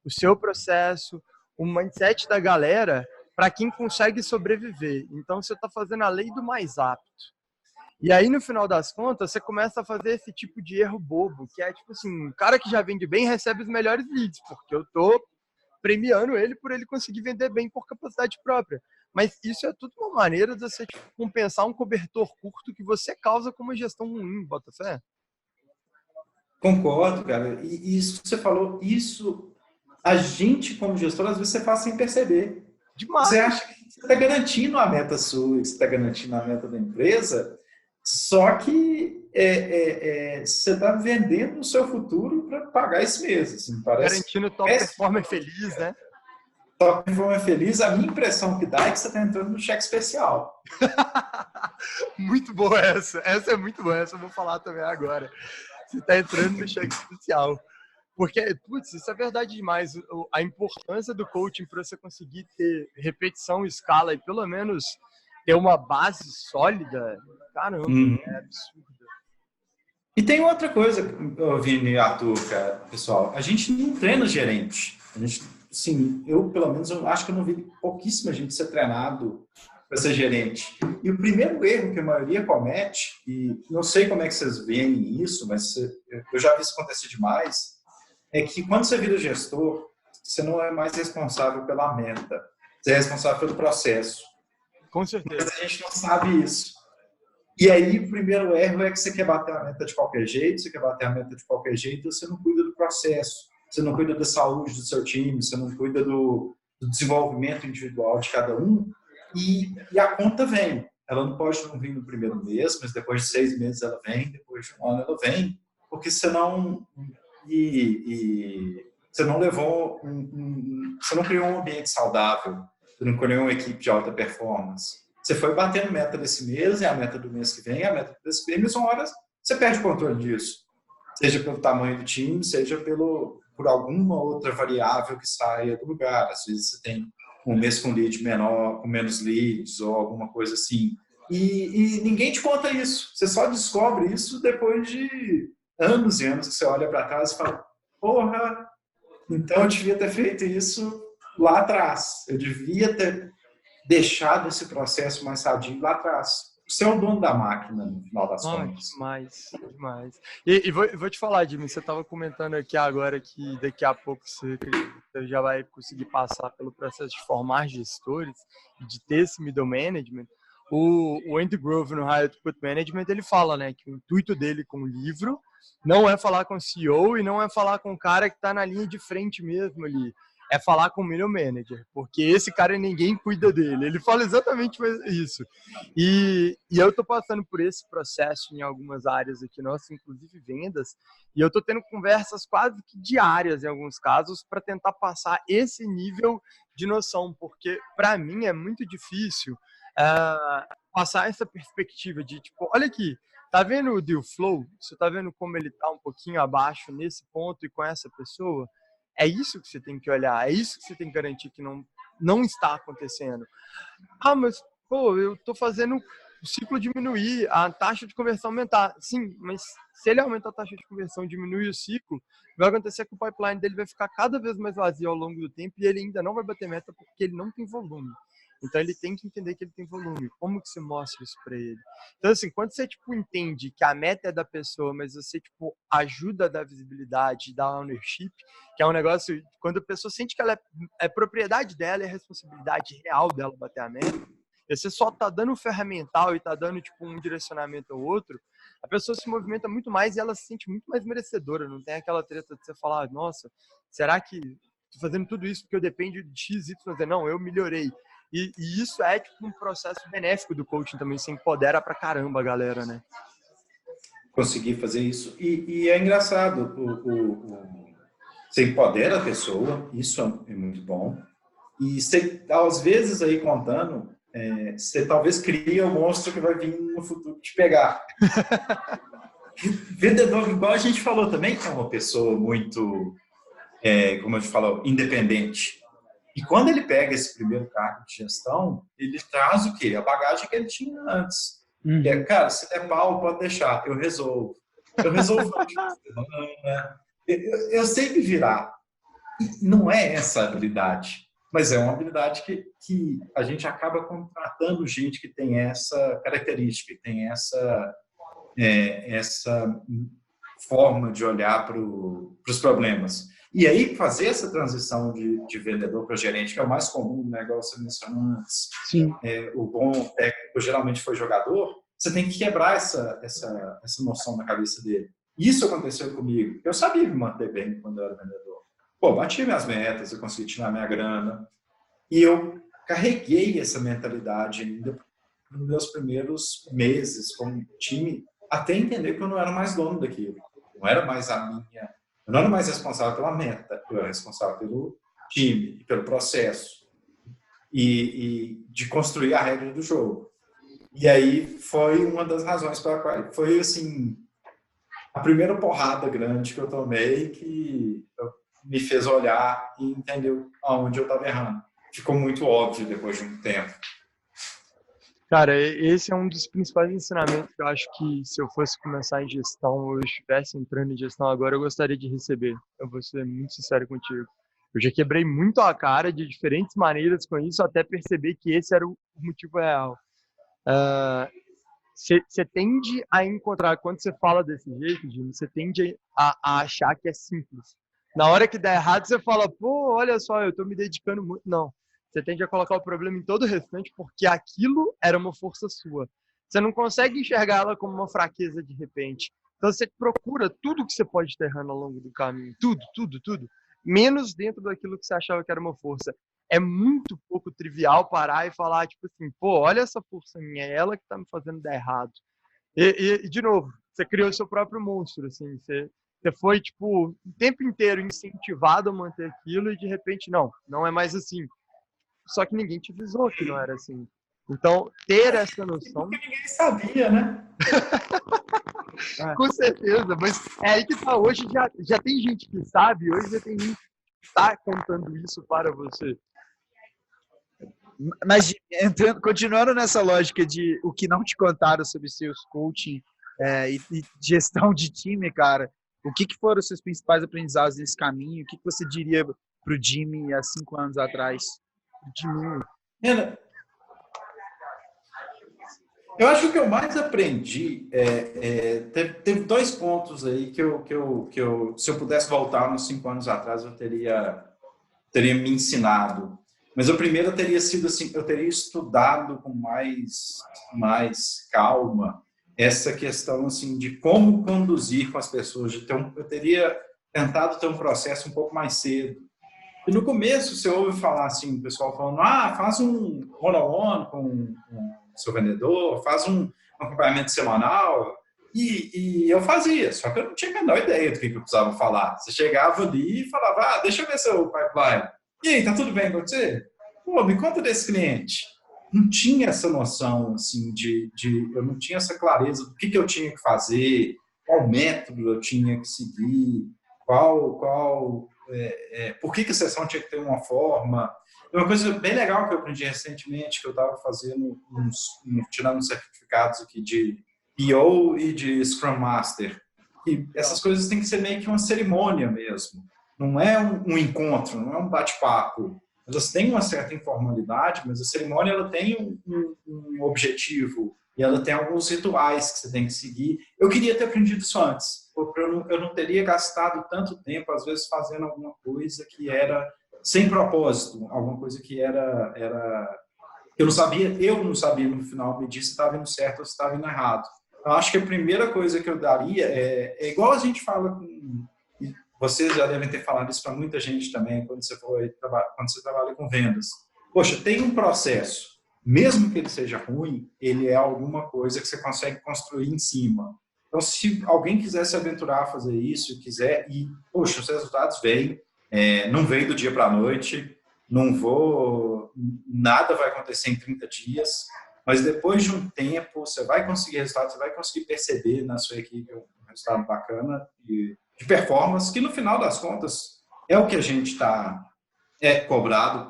o seu processo, o mindset da galera para quem consegue sobreviver. Então, você está fazendo a lei do mais apto. E aí, no final das contas, você começa a fazer esse tipo de erro bobo, que é tipo assim, o cara que já vende bem recebe os melhores leads, porque eu tô premiando ele por ele conseguir vender bem por capacidade própria. Mas isso é tudo uma maneira de você tipo, compensar um cobertor curto que você causa com uma gestão ruim, bota fé? Concordo, cara. E isso que você falou, isso a gente, como gestor, às vezes você faz sem perceber. Demais. Você acha que você está garantindo a meta sua, você está garantindo a meta da empresa, só que você está vendendo o seu futuro para pagar esse mês. Assim, garantindo top performer feliz, né? Top performer feliz, a minha impressão que dá é que você está entrando no cheque especial. Muito boa essa. Essa é muito boa. Essa eu vou falar também agora. Você está entrando no cheque especial. Porque, putz, isso é verdade demais. A importância do coaching para você conseguir ter repetição, escala e pelo menos ter uma base sólida, caramba, é absurdo. E tem outra coisa, Vini e Arthur, cara, pessoal, a gente não treina gerente. A gente, sim, eu pelo menos eu acho que eu não vi pouquíssima gente ser treinado para ser gerente. E o primeiro erro que a maioria comete, e não sei como é que vocês veem isso, mas eu já vi isso acontecer demais, é que quando você vira gestor, você não é mais responsável pela meta, você é responsável pelo processo. Com certeza. Mas a gente não sabe isso. E aí, o primeiro erro é que você quer bater a meta de qualquer jeito, você quer bater a meta de qualquer jeito, você não cuida do processo, você não cuida da saúde do seu time, você não cuida do desenvolvimento individual de cada um, e a conta vem. Ela não pode não vir no primeiro mês, mas depois de 6 meses ela vem, depois de um ano ela vem, porque você não... você não levou você não criou um ambiente saudável, você não criou uma equipe de alta performance. Você foi batendo meta desse mês, e a meta do mês que vem, a meta desse mês, uma hora você perde o controle disso. Seja pelo tamanho do time, seja por alguma outra variável que saia do lugar. Às vezes você tem um mês com lead menor, com menos leads, ou alguma coisa assim. E ninguém te conta isso. Você só descobre isso depois de anos e anos que você olha para trás e fala, porra, então eu devia ter feito isso lá atrás. Eu devia ter deixado esse processo mais sadio lá atrás. Você é o dono da máquina, no final das contas. Demais. E vou te falar, Jimmy, você estava comentando aqui agora que daqui a pouco você já vai conseguir passar pelo processo de formar gestores e de ter esse middle management. O Andy Grove, no High Output Management, ele fala, né, que o intuito dele com o livro não é falar com o CEO e não é falar com o cara que está na linha de frente mesmo ali. É falar com o middle manager, porque esse cara ninguém cuida dele. Ele fala exatamente isso. E eu tô passando por esse processo em algumas áreas aqui nossas, inclusive vendas, e eu tô tendo conversas quase que diárias em alguns casos para tentar passar esse nível de noção, porque para mim é muito difícil passar essa perspectiva de tipo, olha aqui, tá vendo o deal flow? Você tá vendo como ele tá um pouquinho abaixo nesse ponto e com essa pessoa? É isso que você tem que olhar, é isso que você tem que garantir que não está acontecendo. Ah, mas, pô, eu tô fazendo o ciclo diminuir, a taxa de conversão aumentar. Sim, mas se ele aumentar a taxa de conversão e diminuir o ciclo, vai acontecer que o pipeline dele vai ficar cada vez mais vazio ao longo do tempo e ele ainda não vai bater meta porque ele não tem volume. Então ele tem que entender que ele tem volume. Como que você mostra isso para ele? Então assim, quando você tipo entende que a meta é da pessoa, mas você tipo ajuda a dar visibilidade, dar ownership, que é um negócio quando a pessoa sente que ela é propriedade dela, é responsabilidade real dela bater a meta. E você só tá dando um ferramental e tá dando tipo um direcionamento ao outro, a pessoa se movimenta muito mais e ela se sente muito mais merecedora. Não tem aquela treta de você falar, nossa, será que tô fazendo tudo isso porque eu dependo de X, Y, Z? Não, eu melhorei. E isso é tipo um processo benéfico do coaching também, você empodera pra caramba a galera, né? Conseguir fazer isso. E é engraçado, você empodera a pessoa, isso é muito bom. E você, às vezes, aí contando, você talvez cria o monstro que vai vir no futuro te pegar. Vendedor, igual a gente falou também, é uma pessoa muito, como a gente falou, independente. E quando ele pega esse primeiro cargo de gestão, ele traz o quê? A bagagem que ele tinha antes. Que é, cara, se der pau, pode deixar, eu resolvo. Eu resolvo. Eu sei me virar. E não é essa habilidade, mas é uma habilidade que a gente acaba contratando gente que tem essa característica, que tem essa forma de olhar para os problemas. E aí, fazer essa transição de vendedor para gerente, que é o mais comum, né, igual você mencionou antes, Sim. O bom técnico geralmente foi jogador, você tem que quebrar essa noção na cabeça dele. Isso aconteceu comigo. Eu sabia me manter bem quando eu era vendedor. Pô, bati minhas metas, eu consegui tirar minha grana. E eu carreguei essa mentalidade ainda nos meus primeiros meses como time, até entender que eu não era mais dono daquilo. Não era mais eu não era mais responsável pela meta, eu era responsável pelo time, pelo processo e de construir a regra do jogo. E aí foi uma das razões pela qual foi assim a primeira porrada grande que eu tomei que me fez olhar e entender aonde eu estava errando. Ficou muito óbvio depois de um tempo. Cara, esse é um dos principais ensinamentos que eu acho que se eu fosse começar em gestão ou eu estivesse entrando em gestão agora, eu gostaria de receber. Eu vou ser muito sincero contigo. Eu já quebrei muito a cara de diferentes maneiras com isso, até perceber que esse era o motivo real. Você tende a encontrar, quando você fala desse jeito, Jimmy, você tende a achar que é simples. Na hora que dá errado, você fala, pô, olha só, eu tô me dedicando muito. Não. Você tende a colocar o problema em todo o restante porque aquilo era uma força sua. Você não consegue enxergá-la como uma fraqueza de repente. Então você procura tudo que você pode estar errando ao longo do caminho. Tudo, tudo, tudo. Menos dentro daquilo que você achava que era uma força. É muito pouco trivial parar e falar, tipo assim, pô, olha essa força minha, é ela que tá me fazendo dar errado. E de novo, você criou o seu próprio monstro, assim, você foi, tipo, o tempo inteiro incentivado a manter aquilo e de repente, não é mais assim. Só que ninguém te avisou que não era assim. Então, ter essa noção... Porque ninguém sabia, né? Com certeza, mas é aí que tá. Hoje já tem gente que sabe, hoje já tem gente que tá contando isso para você. Mas continuando nessa lógica de o que não te contaram sobre seus coaching e gestão de time, cara, o que foram os seus principais aprendizados nesse caminho? O que você diria pro Jimmy há 5 anos atrás? Eu acho que o que eu mais aprendi teve 2 pontos aí que eu se eu pudesse voltar uns 5 anos atrás eu teria me ensinado. Mas o primeiro teria sido assim, eu teria estudado com mais calma essa questão assim de como conduzir com as pessoas. Eu teria tentado ter um processo um pouco mais cedo. E no começo você ouve falar assim, o pessoal falando, faz um one-on-one com o seu vendedor, faz um acompanhamento semanal. E eu fazia, só que eu não tinha a menor ideia do que eu precisava falar. Você chegava ali e falava, deixa eu ver seu pipeline. E aí, tá tudo bem com você? Pô, me conta desse cliente. Não tinha essa noção, assim, eu não tinha essa clareza do que eu tinha que fazer, qual método eu tinha que seguir, por que a sessão tinha que ter uma forma. Uma coisa bem legal que eu aprendi recentemente, que eu estava fazendo, tirando uns certificados aqui de PO e de Scrum Master. E essas coisas têm que ser meio que uma cerimônia mesmo. Não é um encontro, não é um bate-papo. Elas têm uma certa informalidade, mas a cerimônia ela tem um objetivo e ela tem alguns rituais que você tem que seguir. Eu queria ter aprendido isso antes, porque eu não teria gastado tanto tempo, às vezes, fazendo alguma coisa que era sem propósito, alguma coisa que era eu não sabia no final medir se estava indo certo ou se estava indo errado. Eu acho que a primeira coisa que eu daria é igual a gente fala vocês já devem ter falado isso para muita gente também quando você trabalha com vendas. Poxa, tem um processo, mesmo que ele seja ruim, ele é alguma coisa que você consegue construir em cima. Então, se alguém quiser se aventurar a fazer isso, poxa, os resultados vêm, não vem do dia para a noite, não vou nada vai acontecer em 30 dias, mas depois de um tempo você vai conseguir resultado, você vai conseguir perceber na sua equipe um resultado bacana de performance, que no final das contas é o que a gente está cobrado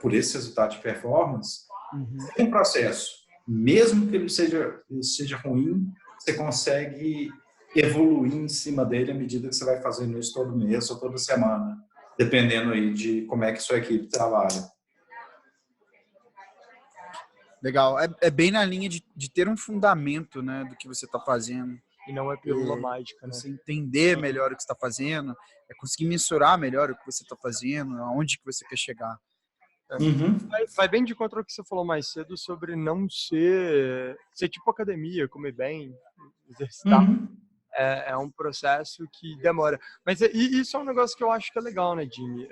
por esse resultado de performance. Tem um processo, mesmo que ele seja ruim, você consegue evoluir em cima dele à medida que você vai fazendo isso todo mês ou toda semana, dependendo aí de como é que sua equipe trabalha. Legal. É bem na linha de ter um fundamento, né, do que você está fazendo. E não é pílula mágica, né? Você entender melhor o que você está fazendo, conseguir mensurar melhor o que você está fazendo, aonde que você quer chegar. Vai bem de contra o que você falou mais cedo sobre não ser tipo academia, comer bem, exercitar. É um processo que demora. Mas isso é um negócio que eu acho que é legal, né, Jimmy?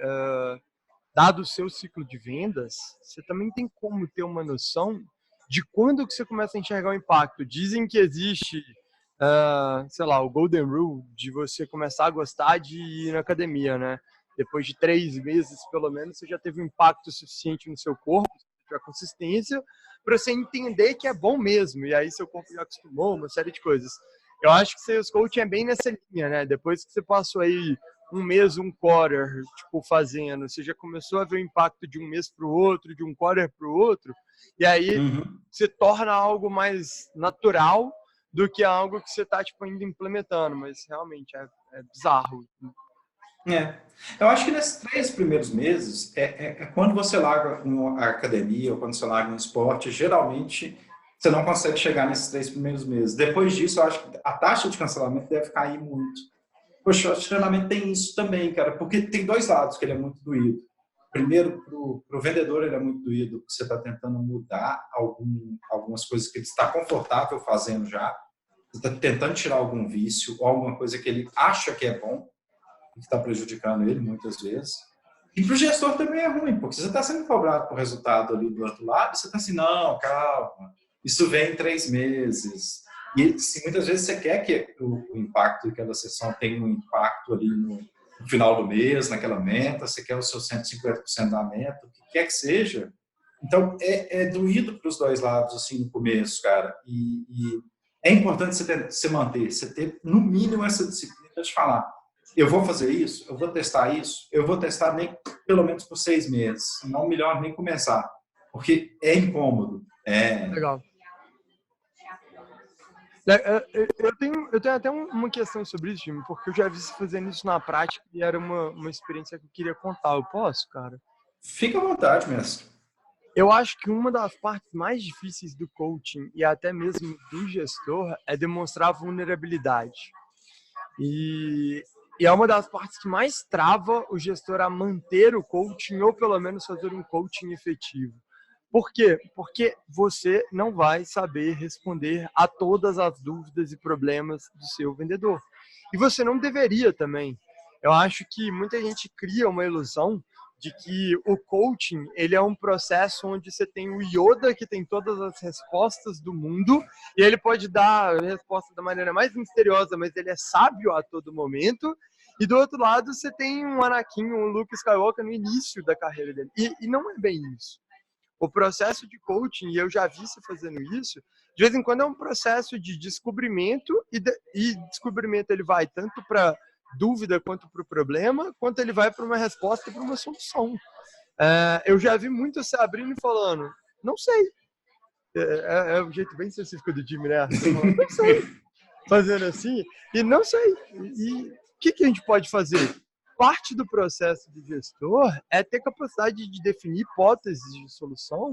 Dado o seu ciclo de vendas, você também tem como ter uma noção de quando que você começa a enxergar o impacto. Dizem que existe, sei lá, o Golden Rule de você começar a gostar de ir na academia, né? Depois de 3 meses, pelo menos, você já teve um impacto suficiente no seu corpo, a consistência, para você entender que é bom mesmo. E aí seu corpo já acostumou, uma série de coisas. Eu acho que Sales Coaching é bem nessa linha, né? Depois que você passou aí um mês, um quarter, tipo, fazendo, você já começou a ver o impacto de um mês para o outro, de um quarter para o outro, e aí se torna algo mais natural do que algo que você está, tipo, ainda implementando. Mas realmente é bizarro. Eu acho que nesses 3 primeiros meses quando você larga uma academia ou quando você larga um esporte, geralmente você não consegue chegar nesses 3 primeiros meses. Depois disso, eu acho que a taxa de cancelamento deve cair muito. Poxa, o treinamento tem isso também, cara, porque tem 2 lados que ele é muito doído. Primeiro, para o vendedor ele é muito doído, porque você está tentando mudar algumas coisas que ele está confortável fazendo já, você está tentando tirar algum vício ou alguma coisa que ele acha que é bom, que está prejudicando ele muitas vezes. E para o gestor também é ruim, porque você está sendo cobrado por resultado ali do outro lado, e você está assim, não, calma, isso vem em 3 meses. E se muitas vezes você quer que o impacto daquela sessão tenha um impacto ali no final do mês, naquela meta, você quer o seu 150% da meta, o que quer que seja. Então, é doído para os 2 lados, assim, no começo, cara. E é importante você manter, você ter, no mínimo, essa disciplina de falar, eu vou fazer isso, eu vou testar isso, eu vou testar nem pelo menos por 6 meses, não melhor nem começar, porque é incômodo. Legal. Eu tenho até uma questão sobre isso, Jimmy, porque eu já vi você fazendo isso na prática e era uma experiência que eu queria contar. Eu posso, cara? Fica à vontade, mestre. Eu acho que uma das partes mais difíceis do coaching e até mesmo do gestor é demonstrar vulnerabilidade. E é uma das partes que mais trava o gestor a manter o coaching ou pelo menos fazer um coaching efetivo. Por quê? Porque você não vai saber responder a todas as dúvidas e problemas do seu vendedor. E você não deveria também. Eu acho que muita gente cria uma ilusão de que o coaching ele é um processo onde você tem o Yoda que tem todas as respostas do mundo e ele pode dar a resposta da maneira mais misteriosa, mas ele é sábio a todo momento. E do outro lado você tem um Anakin, um Luke Skywalker no início da carreira dele. E não é bem isso. O processo de coaching, e eu já vi você fazendo isso, de vez em quando é um processo de descobrimento, e descobrimento ele vai tanto para dúvida quanto para o problema, quanto ele vai para uma resposta e para uma solução. Eu já vi muito você abrindo e falando, não sei. É um jeito bem específico do Jimmy, né? Não sei. Fazendo assim, e não sei. E o que a gente pode fazer? Parte do processo de gestor é ter capacidade de definir hipóteses de solução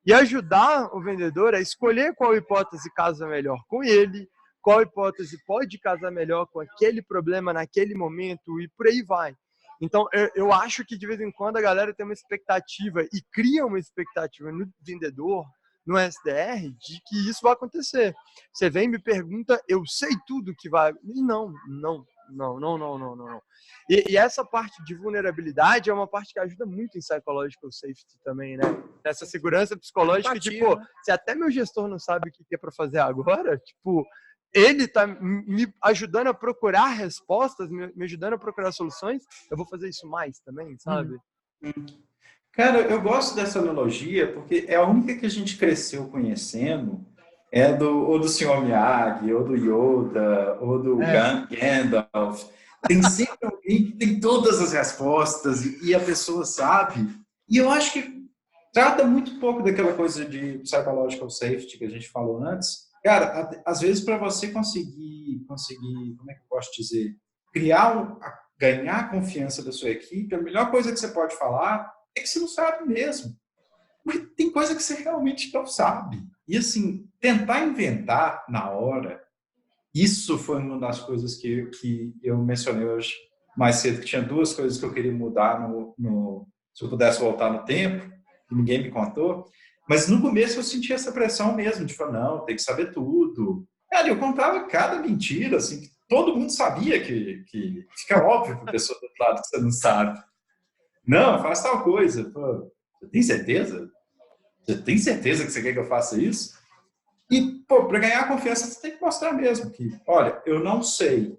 e ajudar o vendedor a escolher qual hipótese casa melhor com ele, qual hipótese pode casar melhor com aquele problema naquele momento e por aí vai. Então, eu acho que de vez em quando a galera tem uma expectativa e cria uma expectativa no vendedor, no SDR, de que isso vai acontecer. Você vem e me pergunta, eu sei tudo que vai... Não. E essa parte de vulnerabilidade é uma parte que ajuda muito em psychological safety também, né? Nessa segurança psicológica de, pô, se até meu gestor não sabe o que é para fazer agora, tipo, ele tá me ajudando a procurar respostas, me ajudando a procurar soluções, eu vou fazer isso mais também, sabe? Cara, eu gosto dessa analogia porque é a única que a gente cresceu conhecendo, ou do Sr. Miyagi, ou do Yoda, ou do É, Gandalf. Tem sempre alguém que tem todas as respostas e a pessoa sabe. E eu acho que trata muito pouco daquela coisa de psychological safety que a gente falou antes. Cara, às vezes para você conseguir, como é que eu posso dizer, ganhar a confiança da sua equipe, a melhor coisa que você pode falar é que você não sabe mesmo. Porque tem coisa que você realmente não sabe. E assim, tentar inventar na hora, isso foi uma das coisas que eu mencionei hoje mais cedo, que tinha duas coisas que eu queria mudar se eu pudesse voltar no tempo, que ninguém me contou. Mas no começo eu sentia essa pressão mesmo, de falar, não, tem que saber tudo. Cara, eu contava cada mentira, assim, que todo mundo sabia que fica óbvio para a pessoa do outro lado que você não sabe. Não, faz tal coisa. Pô, você tem certeza? Você tem certeza que você quer que eu faça isso? E, pô, para ganhar confiança, você tem que mostrar mesmo que, olha, eu não sei,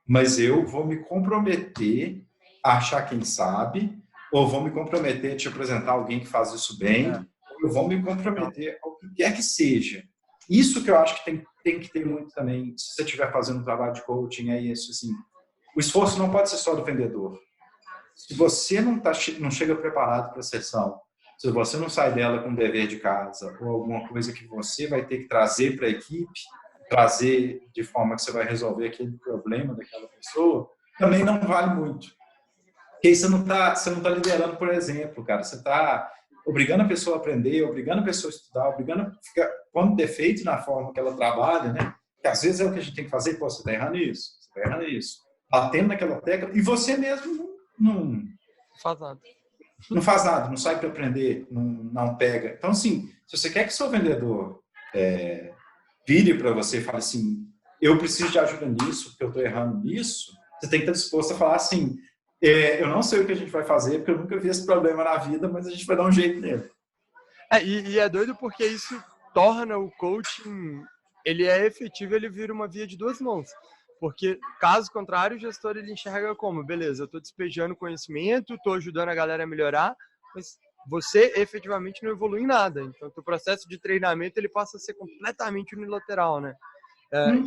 mas eu vou me comprometer a achar quem sabe, ou vou me comprometer a te apresentar alguém que faz isso bem, ou eu vou me comprometer ao que quer que seja. Isso que eu acho que tem que ter muito também, se você estiver fazendo um trabalho de coaching, é isso, assim, o esforço não pode ser só do vendedor. Se você não chega preparado para a sessão, se você não sai dela com um dever de casa ou alguma coisa que você vai ter que trazer para a equipe, trazer de forma que você vai resolver aquele problema daquela pessoa, também não vale muito. Porque aí você não tá liderando, por exemplo, cara. Você está obrigando a pessoa a aprender, obrigando a pessoa a estudar, obrigando a ficar pondo defeito na forma que ela trabalha, né? Que às vezes é o que a gente tem que fazer. Pô, você está errando isso, você está errando isso. Batendo naquela tecla, e você mesmo não Faz nada. não faz nada, não sai para aprender, não pega. Então, assim, se você quer que seu vendedor vire para você e fale assim, eu preciso de ajuda nisso, porque eu estou errando nisso, você tem que estar disposto a falar assim, eu não sei o que a gente vai fazer, porque eu nunca vi esse problema na vida, mas a gente vai dar um jeito nele. E é doido porque isso torna o coaching, ele é efetivo, ele vira uma via de duas mãos. Porque, caso contrário, o gestor ele enxerga como, beleza, eu estou despejando conhecimento, estou ajudando a galera a melhorar, mas você efetivamente não evolui em nada. Então, o processo de treinamento ele passa a ser completamente unilateral, né?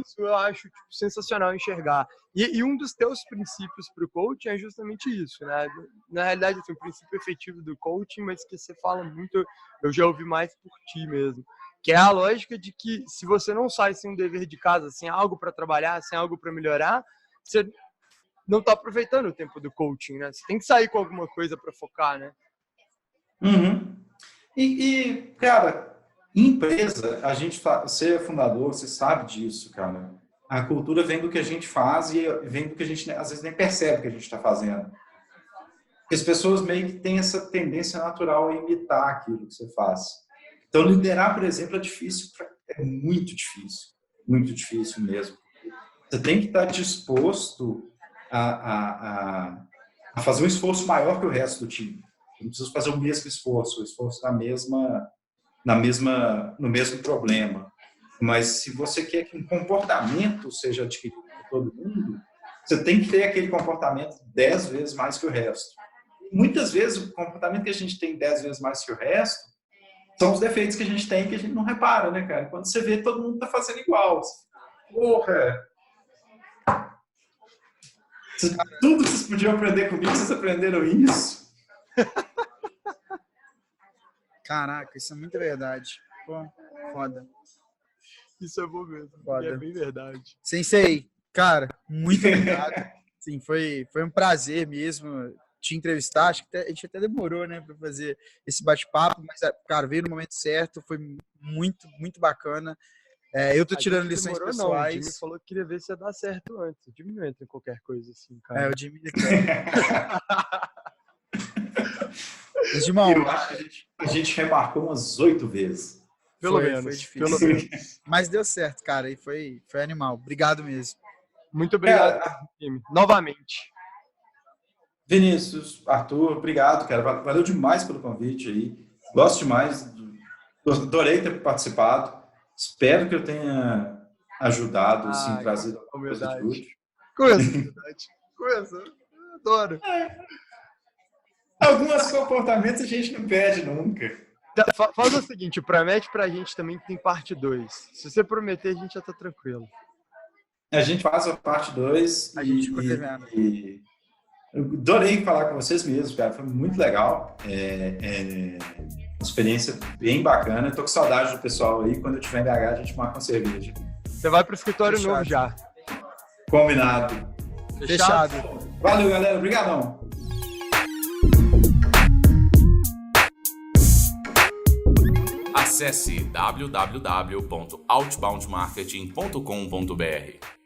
Isso eu acho sensacional enxergar. E um dos teus princípios para o coaching é justamente isso, né? Na realidade, assim, o princípio efetivo do coaching, mas que você fala muito, eu já ouvi mais por ti mesmo, que é a lógica de que se você não sai sem um dever de casa, sem algo para trabalhar, sem algo para melhorar, você não está aproveitando o tempo do coaching, né? Você tem que sair com alguma coisa para focar, né? Uhum. Cara, em empresa, você é fundador, você sabe disso, cara. A cultura vem do que a gente faz e vem do que a gente, às vezes, nem percebe que a gente está fazendo. Porque as pessoas meio que têm essa tendência natural a imitar aquilo que você faz. Então, liderar, por exemplo, é difícil, é muito difícil mesmo. Você tem que estar disposto a fazer um esforço maior que o resto do time. Não precisa fazer o mesmo esforço, o esforço no mesmo problema. Mas se você quer que um comportamento seja adquirido por todo mundo, você tem que ter aquele comportamento 10 vezes mais que o resto. Muitas vezes o comportamento que a gente tem 10 vezes mais que o resto são os defeitos que a gente tem que a gente não repara, né, cara? Quando você vê, todo mundo tá fazendo igual. Porra! Tudo que vocês podiam aprender comigo, vocês aprenderam isso? Caraca, isso é muito verdade. Pô, foda. Isso é bom mesmo. Foda. É bem verdade. Sensei, cara, muito obrigado. Sim, foi um prazer mesmo te entrevistar. Acho que a gente até demorou, né, para fazer esse bate-papo, mas, cara, veio no momento certo, foi muito, muito bacana. Eu tô tirando lições demorou, pessoais. Não, o Jimmy falou que queria ver se ia dar certo antes. O Jimmy não entra em qualquer coisa assim, cara. O Jimmy Mas, Dimão, eu acho que a gente remarcou umas 8 vezes. Pelo menos. Foi difícil. Pelo menos. Mas deu certo, cara, e foi animal. Obrigado mesmo. Muito obrigado, Jimmy. Novamente. Vinícius, Arthur, obrigado, cara. Valeu demais pelo convite aí. Gosto demais. Adorei ter participado. Espero que eu tenha ajudado, assim, trazido alguma coisa de útil. Coisa, verdade. Coisa. Adoro. Alguns comportamentos a gente não perde nunca. Faz o seguinte, promete pra gente também que tem parte 2. Se você prometer, a gente já tá tranquilo. A gente faz a parte 2 A gente ficou devendo. eu adorei falar com vocês mesmo, cara. Foi muito legal. Uma experiência bem bacana. Eu tô com saudade do pessoal aí. Quando eu estiver em BH, a gente marca uma cerveja. Você vai pro escritório Fechado. novo já. Combinado. Fechado. Valeu, galera. Obrigadão. Acesse www.outboundmarketing.com.br.